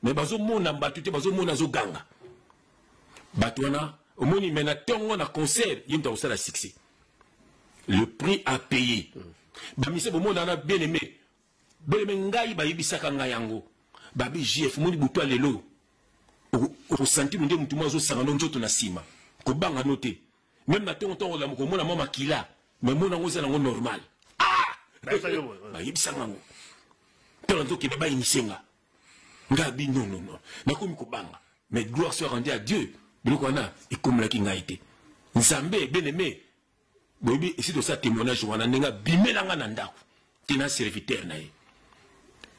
mais bazo mona mbatu te bazo mona zo ganga bato wana omoni mena tongo na concert yimta osala succès le prix à payer ba mise bo mona na bien aimé ngai ba yibisaka ngai yango ba BGF moni buto lelo o senti munde mutu mazo sanga nzoto na sima ko banga noté même na tongo la ko mona mama kila mais mona ngo zala ngo normal ba yibisaka ngo tonto ki ba inisenga ngabi non na komi ko banga mais gloire soit rendue à Dieu. Bilokwana ikomla ki ngaite nzambe bien-aimé bobi esi to sa témoignage wana nenga bimelanga na ndako tina serviteur na ye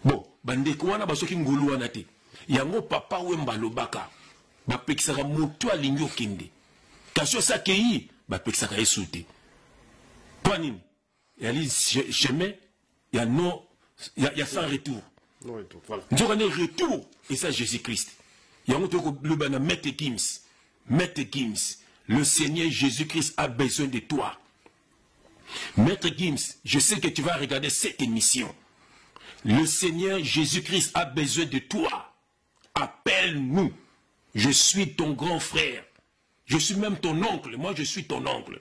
bon bandeko wana basoki ngulu wana te yango papa wemba lobaka bapekisaka moto alingi okende kasi osakei bapekisaka yesu te mpo nini yali chemin ya non ya sans retour nzoka ne retour et ça Jésus-Christ yango toko loba na Maître Gims. Maître Gims, le Seigneur Jésus-Christ a besoin de toi. Maître Gims, je sais que tu vas regarder cette émission. Le Seigneur Jésus-Christ a besoin de toi. Appelle-nous. Je suis ton grand frère. Je suis même ton oncle. Moi, je suis ton oncle.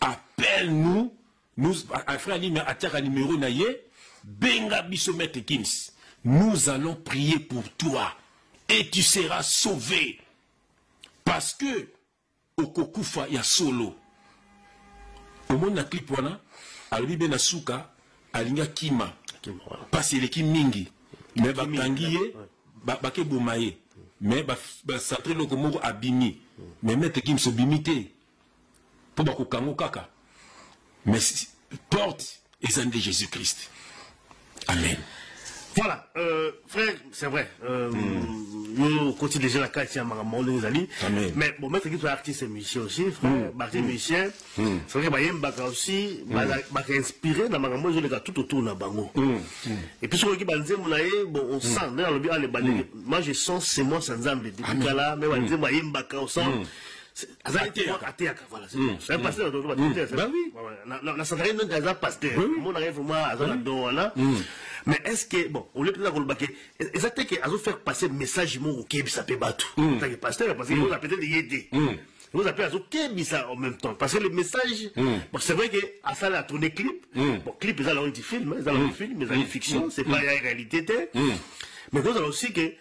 Appelle-nous. Nous, frère Alim, à numéro naye, benga biso Maître Gims. Nous allons prier pour toi. Et tu seras sauvé. Parce que okokufa ya solo omona na clip wana alobi be na suka alinga kima parce il est mingi mais bakangi ye bake bomaye mais ba satre loko moko abimi mais Maître Gims obimité pour ba kokango kaka mais porte ezande Jésus-Christ. Amen. Voilà, frère, c'est vrai. Nous continuons déjà la carte à Maramon, nous allons. Mais bon, Maître Gims est artiste et musicien aussi, frère. Artiste musicien. C'est vrai qu'il y a un bac aussi, qui inspiré dans Maramon, je le gars tout autour de Bango. Et puis, sur le qui banze, on sent, dans le bien, moi je sens c'est moi sans âme, depuis là, mais on dit, il y a un bac, on sent. Ateaka, voilà, c'est un pasteur, bah oui. La santarine, c'est un pasteur. Mon arrive vraiment à Zanadon, mais est-ce que, bon, au lieu de la Golbake, est-ce que faire passer le message au Kébisa Pébatou, en tant que pasteur, parce que vous appelez des aider. Vous appelez à Kébisa en même temps. Parce que le message, bon, c'est vrai qu'à ça, a tourné clip. Bon, clip, ils ont un film, ils ont un film, mais ils ont une fiction, c'est pas la réalité. Mais vous avez aussi que,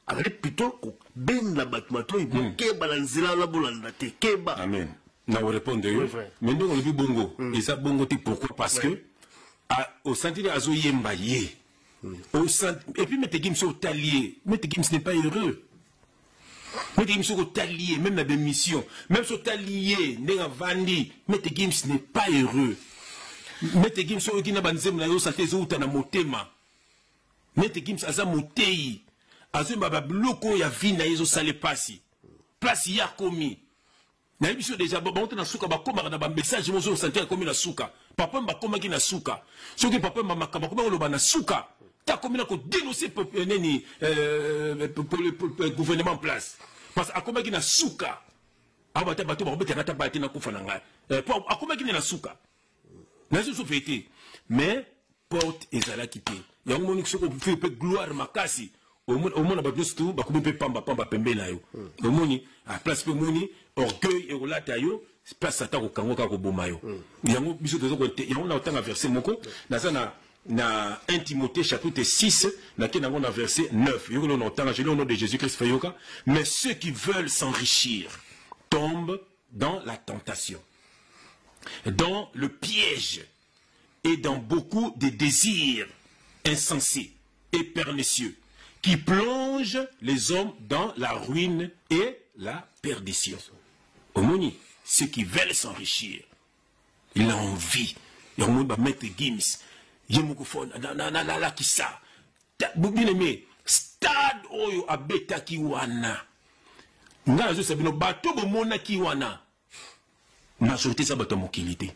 avec plutôt ben la batmato il faut keba la nzela la bolanda te keba. Amen. Na vous répondre yo. Mais nous on dit bongo. Et ça bongo te pourquoi parce que au sentiment azo yemba ye. Et puis Maître Gims au talier. Maître Gims n'est pas heureux. Maître Gims au talier même dans des missions, même sur talier nenga vandi, Maître Gims n'est pas heureux. Maître Gims au kina banzem na yo santé zo utana motema. Maître Gims aza motei. Azo baba bloko ya vina yezo sale pasi. Place ya komi. Na biso déjà bon na suka ba koma na ba message mozo sentir komi na suka. Papa mba koma ki na suka. Soki papa mba makaba koma lo ba na suka. Ta komi na ko dénoncer neni gouvernement en place. Parce akoma ki na suka. Aba ta bato ba beta na ta bati na kufa na ngai. Akoma ki na suka. Na zo so fete. Mais porte ezala kité. Ya ngoni soko fait gloire makasi. Au monde a tout, bah comme pamba pembe na yo. Au monde à place pe moni orgueil et relata yo, place sata ko kango ka ko boma yo. Yango biso tozo ko yango na otanga verset moko na sana na 1 Timothée chapitre 6, na verset 9. Je lis au nom de Jésus-Christ, mais ceux qui veulent s'enrichir tombent dans la tentation, dans le piège et dans beaucoup de désirs insensés et pernicieux qui plongent les hommes dans la ruine et la perdition. Omoni, ceux qui veulent s'enrichir, il a envie. Il va mettre Gims. Il y a qui ça. Bien aimé, stade oyo abeta kiwana. Nga zo sabino bato bo mona kiwana. Majorité ça bato mokilité.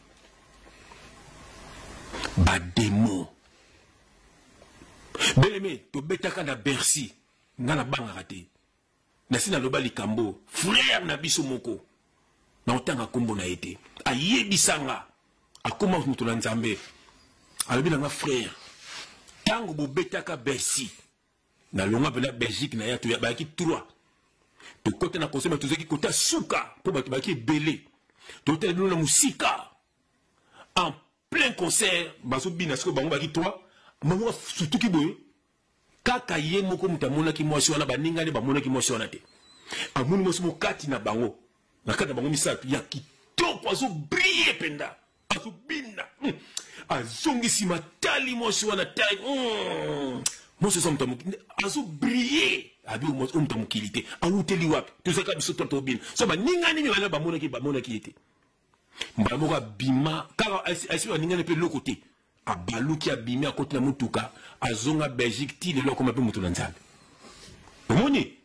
Ba démon. Bien aimé, to beta kana Bercy. Nga na banga raté. Na sina loba likambo, frère na biso moko. Na otanga kombo na été. Ayebisanga. Akoma mutu na Nzambe. Alobi na frère. Tango bo betaka Bercy. Na longa bela Belgique na ya to ya ba ki 3. To côté na consommer to zeki côté suka pour ba ki belé. To te na musika. En plein concert, baso bina sko bango ba ki 3. Mamu surtout ki boye. Kaka ye moko mutamona ki mwasi wana baninga ne bamona ki mwasi wana te. Amuni mwasi mokati na bango. Na kata bango misato ya kitoko azo briller penda. Azo binda. Azongi si matali mwasi wana tai. Mwasi sa mutamukilite. Azo briller. Abi mutamukilite. Awuteli wapi. Tuzaka biso toto bin. So baninga nini wana bamona ki ete. Mbamoka bima. Kaka asi baninga ne pe lokote. Abaluki abimi à côté de Moutuka, à Zonga Belgique, ti de l'eau comme un peu Moutounanzal. Moni,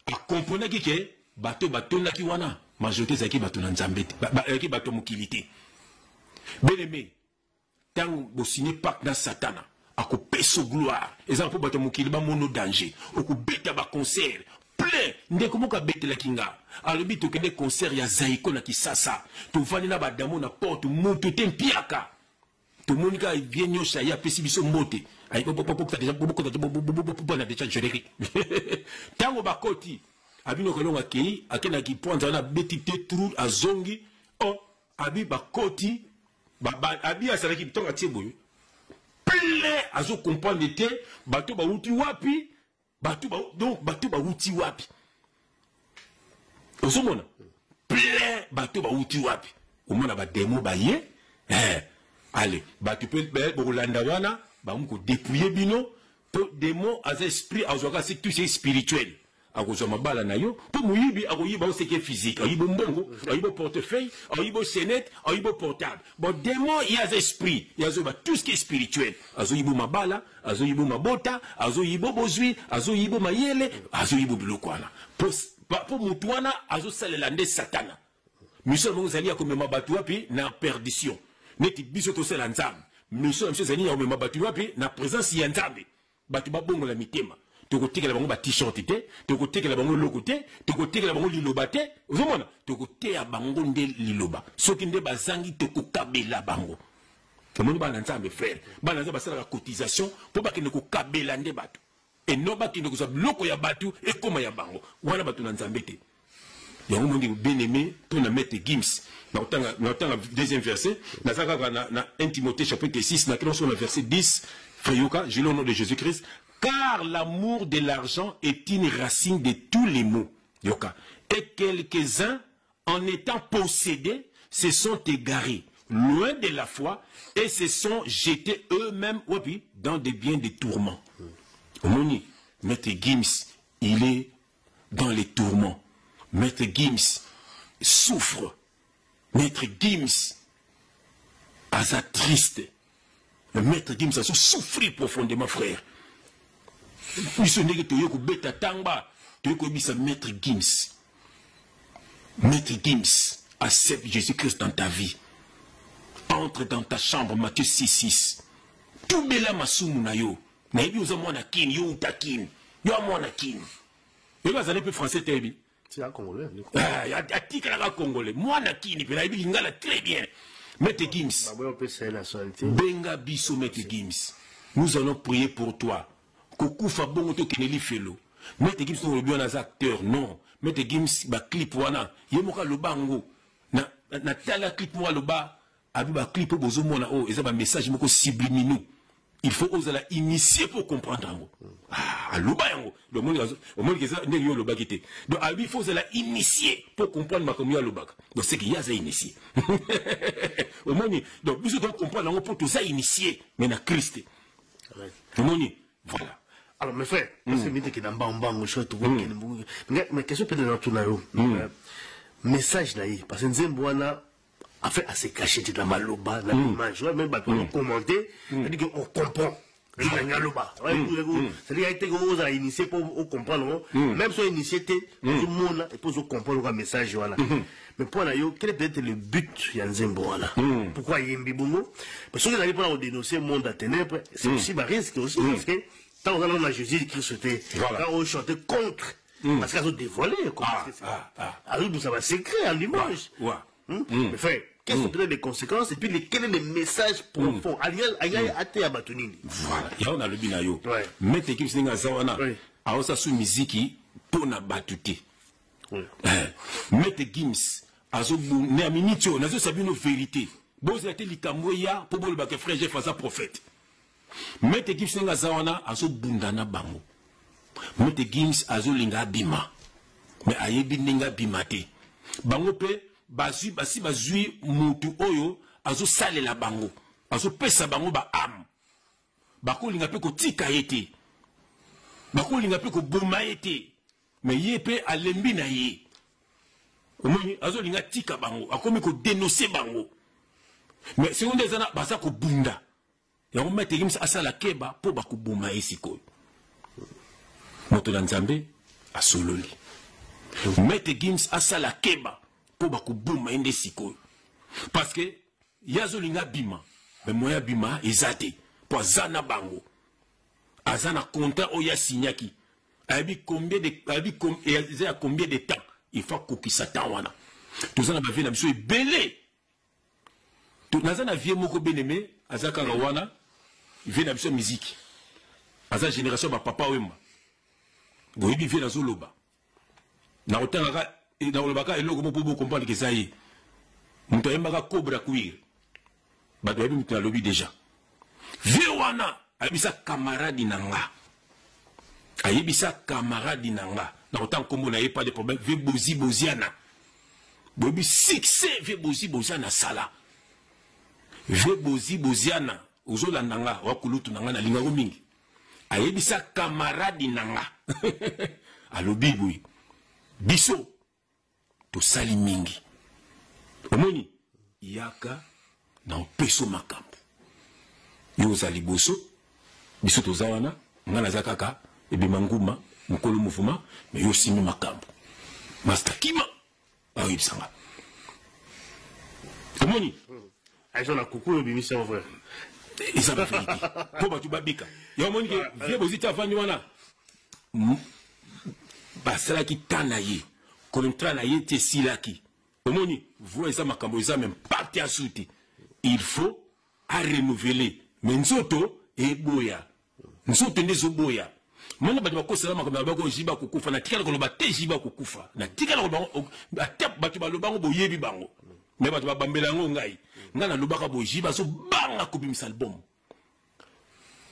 à comprendre que bateau na kiwana, majorité c'est qui bateau nanzambete, qui bateau mukilité. Bien aimé, tant que vous signez pacte dans Satana, à couper sa gloire, et ça pour bateau mukilité, mono danger, au coup bête à concert, plein, n'est comment qu'à bête la kinga. À l'obit, tu connais concert, il y a Zaïko na kisasa, tu vas na badamo na porte, moutou tempiaka. Tout le monde qui vient nous ça y a pessi biso moté ay popo déjà beaucoup na déjà générique tango bakoti abino kolonga ki akena ki ponza na betite trou azongi o abi bakoti abi asala ki tonga tieboyo plein azo comprendre te bato ba uti wapi donc bato ba uti wapi osomona plein bato ba uti wapi omona ba demo ba ye allez, tu peux Bolandawana, dépouiller bino, pour démon, à esprit, à c'est tout c'est spirituel. À cause de ma balle na yo, pour mouiller, à mouiller, c'est qui est physique, à yibo mbongo, à yibo portefeuille, à yibo sonnette, à yibo portable. Bon, démon, il y a esprit, il y a tout ce qui est spirituel. À zo yibo ma balle, à zo yibo ma bota, à zo yibo bozui, à zo yibo ma yele, à zo yibo bilokwana. Pour moutouana, à zo salelande satana. Monsieur Mongzali a comme ma batua, puis na perdition. Neti biso to sela nzambe monsieur zani ya omema batu wapi na présence ya nzambe batu babongo la mitema toko tikela bango ba t-shirt te toko tikela bango loko te toko tikela bango liloba te ozomona toko te ya bango nde liloba soki nde bazangi toko kabela bango tomoni bana nzambe frère bana nzambe basala la cotisation po bakende ko kabela nde batu et non bakende ko sa loko ya batu e koma ya bango wana batu na nzambe te yango mongi bien aimé pour na mettre Gims. Dans le deuxième verset, dans 1 Timothée chapitre 6, dans le verset 10, Frayuka, je lis au nom de Jésus-Christ, car l'amour de l'argent est une racine de tous les maux. Et quelques-uns, en étant possédés, se sont égarés loin de la foi et se sont jetés eux-mêmes dans des biens de tourments. Moni, Maître Gims, il est dans les tourments. Maître Gims souffre. Maître Gims a triste. Le Maître Gims a souffert profondément, frère. Il se n'est que beta tamba. Tu es Maître Gims. Maître Gims, accepte Jésus-Christ dans ta vie. Entre dans ta chambre, Matthieu 6:6. Tout bela masumu na yo. Na yebi oza mwana kin, yo utakin. Yo mwana kin. Yo vas aller peu français tebi. C'est un Congolais. Ah, il y a un Congolais. Moi, Nakini, il y a très bien. Maître Gims. Benga biso, Maître Gims. Nous allons prier pour toi. Koku Fabongo to Keneli Felo. Maître Gims, nous sommes des acteurs. Non. Maître Gims, ba clip wana. Yemoka lobango. Na tala clip moi loba. Abi ba clip bozo mona. Oh, et ça ba message moko subliminaux. il faut oser la initier pour comprendre yango. Ah, loba yango. Le monde qui est né loba qui était. Donc il faut oser la initier pour comprendre ma commune loba. Donc c'est qu'il y a ça initié. Au monde donc vous devez comprendre yango pour tout ça initier mais na Christ. Au monde voilà. Alors mes frères, c'est mythe qui n'a pas un banc chouette tout mais question peut-être dans tout nayo. Message là parce que Nzemboana a fait assez caché de la maloba la image même pas pour commenter c'est-à-dire qu'on comprend c'est-à-dire que vous avez initié pour comprendre même si on initié tout le monde et pour comprendre le message voilà mais pour nayo quel est peut-être le but de Nzemboana pourquoi il y a un bibongo parce que vous allez pas dénoncer le monde à ténèbres c'est aussi un risque aussi parce que quand on a Jésus-Christ quand on chante contre parce qu'ils ont dévoilé alors ça va secret à l'image mais frère quelles sont peut-être les conséquences et puis quel est le message profond voilà il y a le binayo mettre équipe singa zawana a osa sous musique pour na batuté mettre Gims azo na minitio nazo sabi no vérité boza te likamboya pour bolba que frère j'ai fait ça prophète mettre équipe singa zawana azo bundana bango mettre Gims azo linga bima mais ayebi ninga bimate bango pe basi bazui mutu oyo azo sale la bango azo pesa bango ba am bako linga pe ko tika yete bako linga pe ko boma yete mais ye pe alembi na ye omoni azo linga tika bango akomi ko dénoncer bango mais seconde zana basa ko bunda ya ko mettre Gims asala keba po ba ko boma esiko moto la Nzambe asololi mettre Gims asala keba pour bakubuma inde siko parce que yazolinga bima mais moya bima ezate pour zana bango azana contrat oya signaki abi combien de temps il faut kokisa temps wana tozana ba vie na biso ebele to nazana vie moko beneme azaka wana vie na biso musique aza génération ba papa wemba boyebi vie na zoloba na otanga et dans le baka eloko mo pour comprendre que ça y est muto yembaka cobra cuir bato yebi muto lobby déjà viwana abisa camarade nanga ayebisa camarade nanga na autant comme na pas de problème ve boziana bobi succès ve boziana sala ve boziana ozola nanga wa kulutu nanga na linga mingi ayebisa camarade nanga alobi boy biso to sali mingi omoni yaka na peso makambo yo zali boso biso to zawana ngana zakaka ebe manguma mukolo muvuma mais yo simi makambo master kima ayi bisanga omoni aïso na kuku bimisa frère isa ba vérité po batu babika yo omoni ke vie bozita vandi wana basala ki tanaye contrat na yete silaki omoni vous eza makambo eza même parti à souti il faut à renouveler mais nzoto eboya nzoto ndezo boya mwana batu bakosala makambo bako jiba kukufa na tikala koloba te jiba kukufa na tikala koloba atep batu balobango boyebi bango mais batu babambela ngo ngai ngana lobaka bo jiba so banga kubimisa album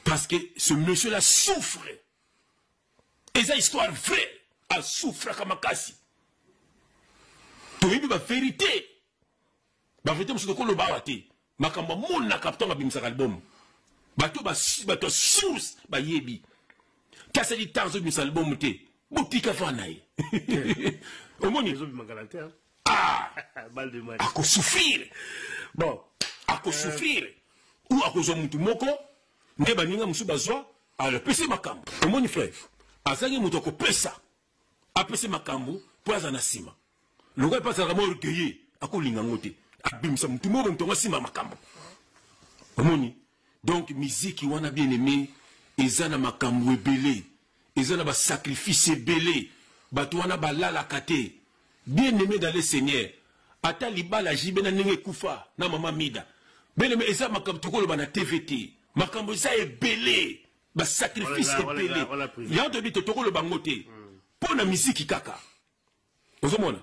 parce que ce monsieur là souffre et ça histoire vraie a souffre comme makasi toyebi ba vérité mosusu ko loba wate makambo mona capteur ba bimisa album bato source ba yebi kasa di tanzo bimisa album te botika fanaye omoni zo bimangalante balle de match ako souffrir bon ako souffrir ou ako zo mutu moko nde baninga musu bazwa ala pese makambo omoni frère azangi mutu ko pesa apese makambo poza na sima lokola pasa kama orgueilleux akolinga ngote abimisa mutu moko ntonga sima makambo omoni donc musique wana bien aimé ezana makambo ebele ezana ba sacrifice ebele bato wana balala kate bien aimé dans le Seigneur ata libala jibena nenge kufa na mama mida bien aimé eza makambo tokolo bana TVT makambo eza ebele ba sacrifice ebele yanto bito tokolo bangote pona musique kaka ozomona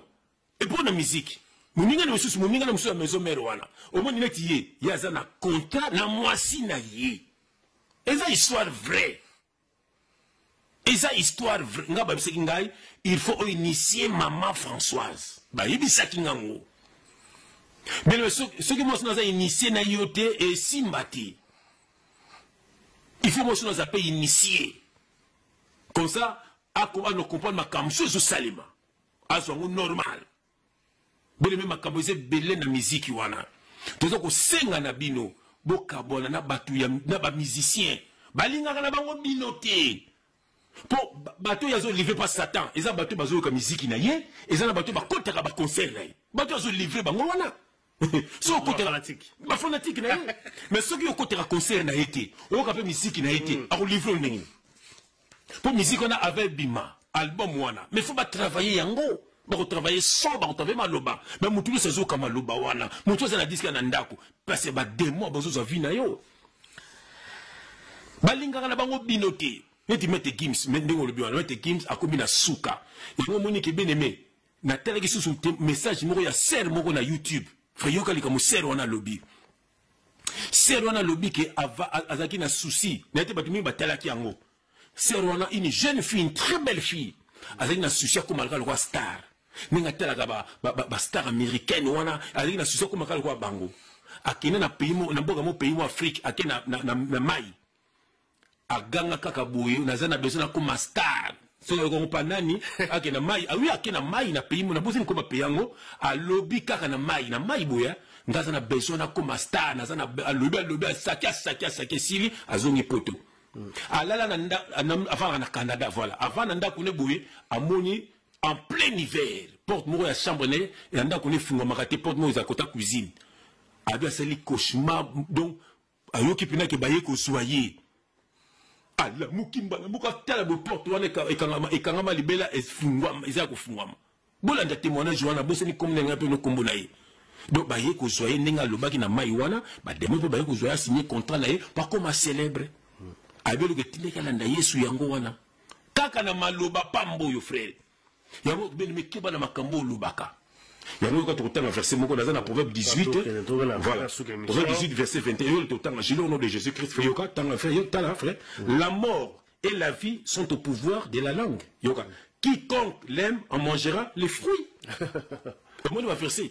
et pona musique muninga na mususu maison mère wana omoni neti ye yaza na contrat na mwasi na ye eza histoire vraie. Eza histoire vraie. Nga babisaki ngai, il faut initier maman Françoise. Ba yebisaki ngango. Mais ceux qui m'ont initié na yote et simbati. Il faut que nous appelions initier. Comme ça, à nous comprendre ma kamchose au salima. À son normal. Bele me makambo ze belé na musique wana. Tozo ko senga na bino, boka bona na batu ya na ba musicien. Balinga na bango binoté. Po bato yazo livrer pas Satan. Eza bato bazo ka musique na ye, eza na bato ba kotaka ba concert na ye. Bato yazo livrer bango wana. So côté fanatique. Ba fanatique na ye. Mais ceux qui au côté concert na été, au ka musique na été, a livrer ndenge. Pour musique on a avec Bima, album wana. Mais faut pas travailler yango. Bako travailler sans bako travailler maloba mais mutu se zo kama loba wana mutu za na disque na ndako parce que ba demo bazo za vie na yo balinga na bango binoté neti mette Gims ndingo lobi wana mette Gims akobi na suka yango moni ke beneme na tele ki susu message moko ya ser moko na YouTube frère yo kalika mo ser wana lobi ser wana lobi ke azaki na souci na te batumi batalaki yango ser wana une jeune fille une très belle fille azaki na souci ko malika le star ninga tela ba star américaine wana ali na suso kuma kala kwa bango akina na pays mo na mboka mo pays mo Afrique akina na mai aganga kaka boye nazana besoin na kuma star so ko panani akina mai awi akina mai na pays mo na bosi ko ba peyango alobi kaka na mai boya ngaza na besoin na kuma star nazana alobi sakia sili azongi poto alala na avant na Canada voilà avant na kune boye amoni en plein hiver, porte moro ya chambre ne, et anda kone funga makate porte moro za kota cuisine. Abi asali cauchemar, donc, ayo ki pina ke baye ko soyer. Ala, mukimba, muka tala bo porte wane ekangama libela et fungwama, isa ko fungwama. Bola nda témoignage wana, bo seni comme nenga pe no kombo na ye. Donc baye ko soyer nenga lobaki na mai wana, ba demo pe baye ko soyer signer contrat na ye, pas comme à célèbre. Abi lo ke tineka landa Yesu yango wana. Kaka na maloba pambo yo frère. Yango ben me keba na makambo lubaka. Yango ko totanga verset moko na za Proverbe 18. Voilà. Proverbe 18 verset 21 totanga jilo au nom de Jésus-Christ yoka tanga frère tala frère. La mort et la vie sont au pouvoir de la langue. Yoka. Quiconque l'aime en mangera les fruits. Comment on va faire ça?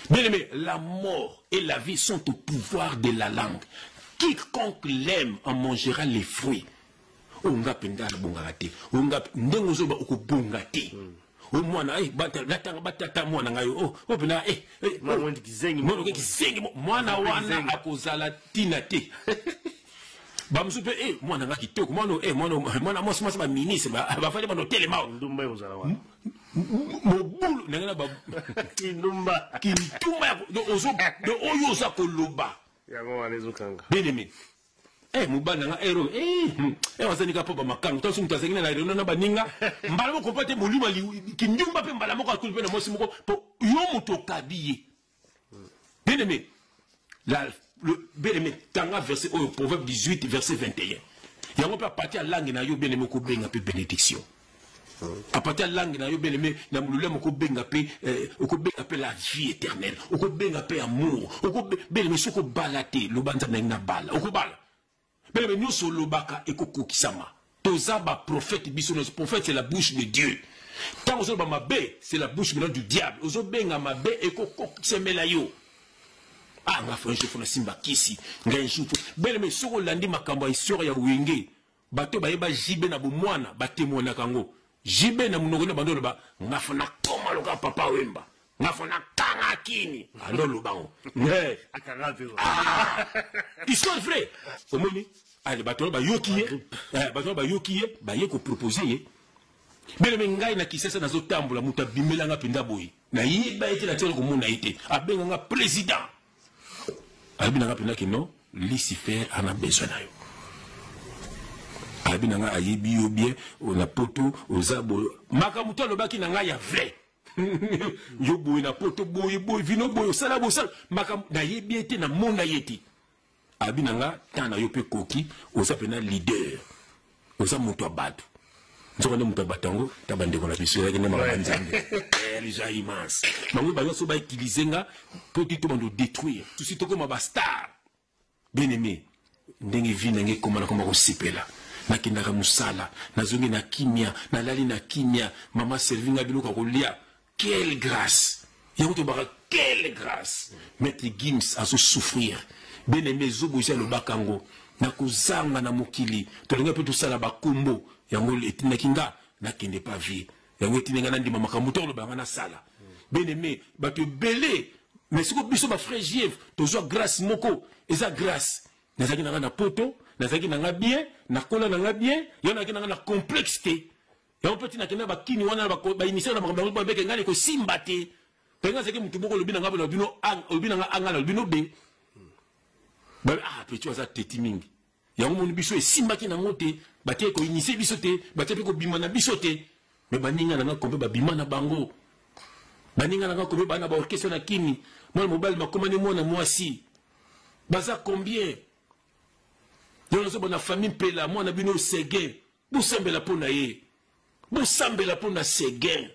Bien aimé, la mort et la vie sont au pouvoir de la langue. Quiconque l'aime en mangera les fruits. Onga pendala bongati onga ndengo zo ba okubongati o mwana batata mwana ngayo pena mwana kizengi mwana wana akozala tinate bamsupe mwana nga kitoko mwana mosima ba ministre ba fale ba hotel ma ndumba yozala wana mobulu nangana ba kindumba ozo de oyo za koloba yango wana ezokanga benemi mubana nga ero wazanika po ba makango to sunta zengina na reno na baninga mbala mo kompate molima kindumba pe mbala moko akulu pe na mosi moko po yo moto kabiye bien-aimé bien-aimé tanga verset au Proverbe 18 verset 21 yango pe partir langue na yo bien-aimé ko benga pe bénédiction à partir langue na yo bien-aimé na mulule moko benga pe la vie éternelle ko benga pe amour ko bien-aimé soko balate lo banza na bala ko bala. Mais nous sommes lobaka et kokokisama. Tozaba prophète bisono. Prophète c'est la bouche de Dieu. Tant aux autres mabé c'est la bouche du diable. Aux autres benga mabé et kokokisema yo. Ah ma frère je fais simba kisi. Ngenjou. Belle mais soko landi makamba histoire ya wenge. Bato ba yeba jibe na bomwana ba témoigner kango. Jibe na munoko na bando ba ngafona koma loka papa wemba. Ngafona kanga kini. Alo lobango. Ouais. Akarabe. Histoire vraie. Omoni. Allez, bato ba yokiye. Bato ba yokiye, ba yeko proposer. Mais le ngai na kisesa na zotambola muta bimelanga pinda boy. Na yiba ete na telo ko mona ete. Abenga nga président. Abina nga pinda kino, Lucifer ana besoin na yo. Abina nga ayibi yo bien, on a poto, ozabo. Makamuto lobaki na nga ya vrai. Yo boy na poto boy vino boy sala bo sala makam na yebi ete na mona yeti abina nga tana yo pe koki oza pena leader oza moto abatu nzoko ne moto abatango tabande ko na biso ya ne mama nzambe les immense mango ba yo so ba utiliser nga pour tout monde détruire tout sitôt comme ba star bien aimé ndenge vi na nge koma na koma kosepela nakendaka mosala nazongi na kimia nalali na kimia mama servinga biloko kolia quelle grâce yango tobaka quelle grâce maître Gims azosouffrir bien-aimé ezoboisa lobaka yango nakozanga na mokili tolinga mpe tosala bakombo yango etinaki nga nakende pa vie yango etinenga nandima makambo to olobanga nasala bien-aimé bato ebele mais siko biso bafrère Gieve tozwa grâce moko eza grâce nazalaki nanga na poto nazalaki nanga bien nakola nanga bien yo nazalaki nanga na complexité yango mpe tina kenda bakini wana bainitiaire na makambo yango babeke ngai ekosimba te mpe nga azalaki motu moko olobi nanga olobi nanga anga na olobino be petit aza teti mingi yango moni biso esimbaki nango te batie koinitie biso te batie mpe kobima na biso te me baninga nanga kombe babima na bango baninga nanga kombe bana baorkestre na kini mwana mobali makomani mwana mwasi baza combien yo nazobona famille mpela mwana bino Seguin bosambela mpo na ye bosambela mpo na Seguin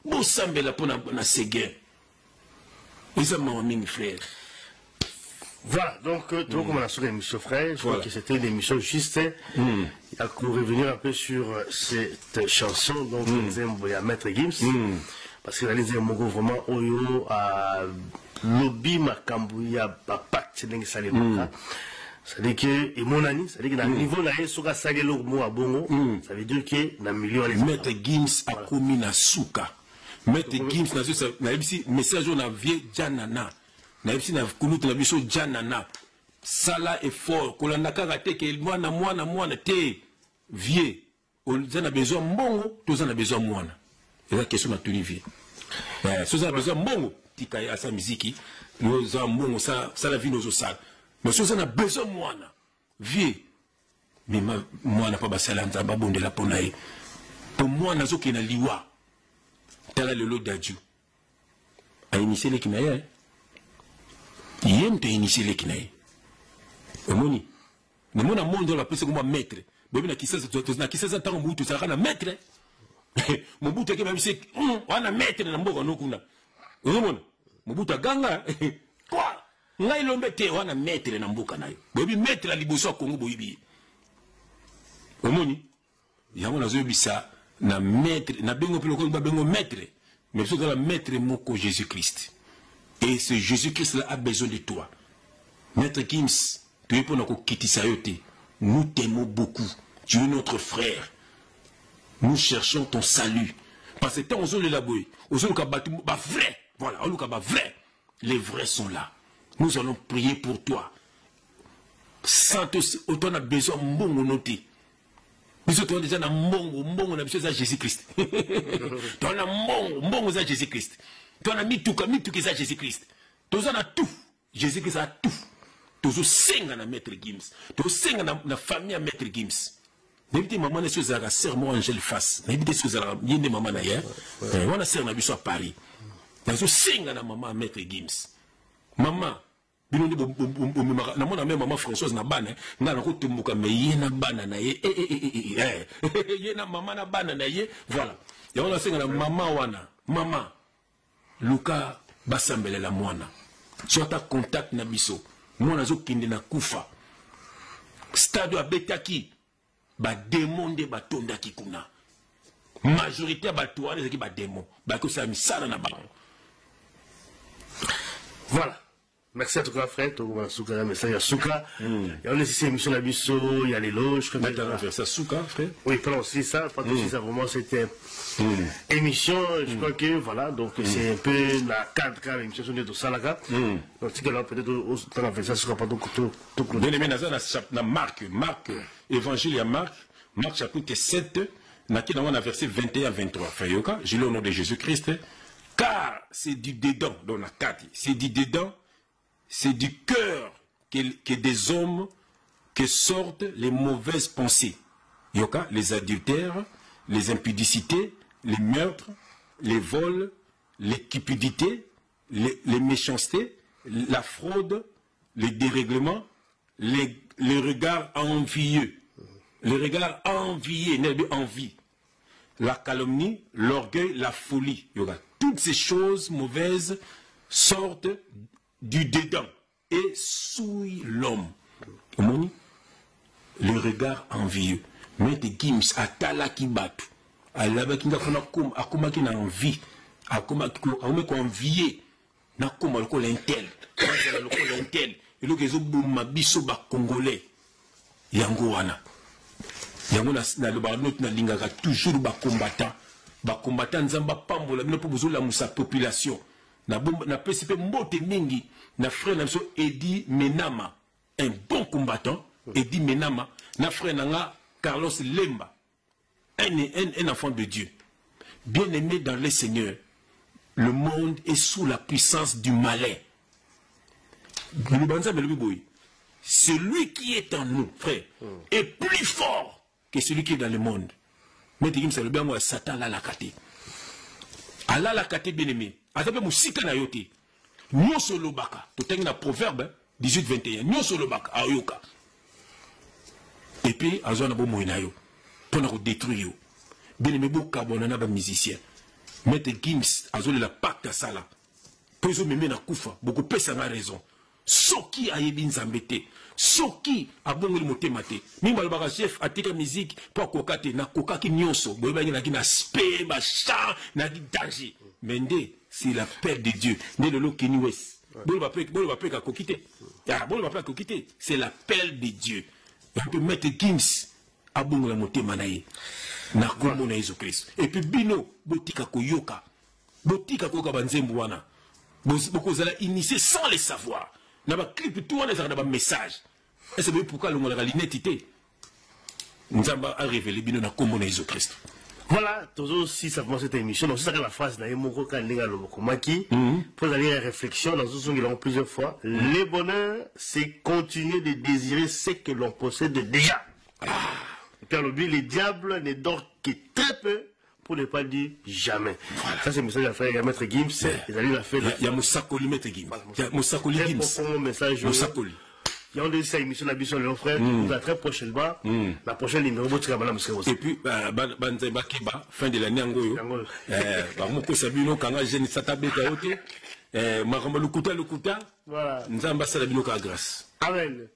bosambela mpo na Seguin eza mawa mingi frère. Voilà, donc, tout comme on a sur l'émission Frère, je crois que c'était une émission juste pour revenir un peu sur cette chanson, donc, il y a Maître Gims, parce qu'il a dit vraiment, Oyo, à Lobby, Makambouya, Papat, c'est dingue, ça les mots. C'est-à-dire que, et mon ami, c'est-à-dire que dans le niveau là, il y a ça le mot à Bongo, ça veut dire que dans le milieu, Maître Gims a commis na souka. Maître Gims, n'a pas dit message on a vieux Janana. Na ipsi na kunutu na biso janana sala effort kolanda kaka te ke mwana te vie oza na besoin mbongo toza na besoin mwana eza question na tuni vie so za besoin mbongo tika ya sa muziki oza mbongo sala vie nozo sala mais so za na besoin mwana vie mima mwana pa basala nzamba bondela pona ye po mwana zo ke na liwa tala lelo daju a initié le kinaye yem te initié les kinaï. Omoni. Ne mona monde la pese comme maître. Bobi na kisasa na kisasa tango mutu saka na maître. Mobutu ke même c'est wana maître na mboka nokuna. Omona. Mobutu ganga. Quoi? Ngai lombe te wana maître na mboka nayo. Bobi maître la liboso ya Congo boyibi. Omoni. Yango na zobisa na maître na bengo peloko ba bengo maître. Mais c'est la maître moko Jésus-Christ. Et ce Jésus-Christ-là a besoin de toi. Maître Gims, tu es pour nous quitter ça. Nous t'aimons beaucoup. Tu es notre frère. Nous cherchons ton salut. Parce que tant on le laboué, on se vrai. Voilà, on le vrai. Les vrais sont là. Nous allons prier pour toi. Sans autant on a besoin de bon noté. Nous sommes déjà dans bon, on a besoin de Jésus-Christ. Tu as bon, on a Jésus-Christ. Tu as mis tout ça Jésus-Christ. Tu as tout. Jésus-Christ a tout. Tu as 5 ans à Maître Gims. Tu as 5 ans à la famille à Maître Gims. N'habitez maman n'est pas à serment Angèle Face. N'habitez pas à la maman d'ailleurs. On a serment à Paris. Tu as 5 ans à maman à Maître Gims. Maman. Na mona même maman Françoise na bana na ko tumbuka me ye na bana na ye ye na maman na bana na ye voilà ya on a senga na maman wana maman Luka basambele la mwana soit contact na biso mwana zo kinde na kufa stade abetaki ba démonde ba tondaki kuna majorité ba toile ezaki ba démon ba ko sa misala na bango. Voilà. Merci à tout cas, frère. Tout le monde message à Souka. Il y a aussi émission la Bisso, il y a les loges. Maintenant, faire ça Souka, frère. Oui, pardon, c'est ça. Pas tout ça, vraiment, c'était émission. Je crois que, voilà, donc c'est un peu la cadre de l'émission de tout ça là. Donc, si quelqu'un peut-être, on a fait ça, ce sera pas tout. Bien aimé, dans Marc, évangile à Marc chapitre 7, on a verset 21 à 23. Frère, j'ai le nom de Jésus-Christ. Car c'est du dedans, dans la carte, c'est du dedans. C'est du cœur que des hommes que sortent les mauvaises pensées. Yoka, les adultères, les impudicités, les meurtres, les vols, les cupidités, les méchancetés, la fraude, les dérèglements, les regards envieux. Les regards enviés, envie. La calomnie, l'orgueil, la folie. Yoka. Toutes ces choses mauvaises sortent du dedans et souille l'homme. le regard envieux. Maître Gims atala ki batu. Alaba ki ngafona kom akoma ki na envie. Akoma ko envier. Na koma loko l'intel. Kwa loko l'intel. Et le kezo bouma biso ba congolais. Yango wana. Yango na le barnot na lingaka toujours ba combattant. Ba combattant nzamba pambola bino po bozola musa population. Na PCP mbote mingi na frère na so Edi Menama, un bon combattant. Edi Menama na frère nanga Carlos Lemba, un enfant de Dieu. Bien-aimé dans le Seigneur, le monde est sous la puissance du malin. Celui qui est en nous, frère, est plus fort que celui qui est dans le monde. Mais tu dis, bien moi, Satan l'a la kate. Allah la kate, bien-aimé. Azabe musika na yote. Nyoso lobaka. Tu as un proverbe 18-21. Nyoso lobaka. Ayoka. Et puis, azo na bo moinayo. Pour nous détruire. Bien-aimé, beaucoup kabonana ba musicien. Maître Gims, azo la pacte à ça là. Pozo meme na kufa. Beaucoup pesa na raison. Soki ayebi nzambete. Soki abongeli motema te. Mimba le chef atika musique pour kokate na kokaki nyonso. Boyeba na ki na spe ba chant na di danger. Mende, c'est la paix de Dieu. Né le lo kini wes. Bolo ba pe ka kokite. Ya bolo ba pe ka kokite. C'est la paix de Dieu. On peut mettre Gims abongela motema na ye. Na kombo na Jésus Christ. Et puis bino botika koyoka. Botika koyoka banzembu wana. Bokozala initié sans le savoir. N'a pas clip tout on est dans un message. Et c'est pourquoi le monde a l'inétité. Nous avons révélé bien na kombo na Jésus Christ. Voilà, toujours si ça commence cette émission, donc c'est ça que la phrase n'a moko kalinga lobokomaki pour aller à réflexion dans ce sont ils plusieurs fois. Le bonheur, c'est continuer de désirer ce que l'on possède déjà. Car le but, les diables ne dorment que très peu, pour ne pas dire jamais. Voilà. Ça, c'est le message à faire à Maître Gims. Il y a Moussakoli, Maître Gims. Il y a Moussakoli Gims. Très message. Moussakoli. Il y a une émission d'Abisso, les frères. La très prochainement. La prochaine numéro, et puis, Banzeba Keba, fin de l'année, Angoyo. Moko Sabino, Kanga, Jeune Satabe Kaote. Maramba Lukuta. Voilà. Nzamba Salabino Grâce. Amen.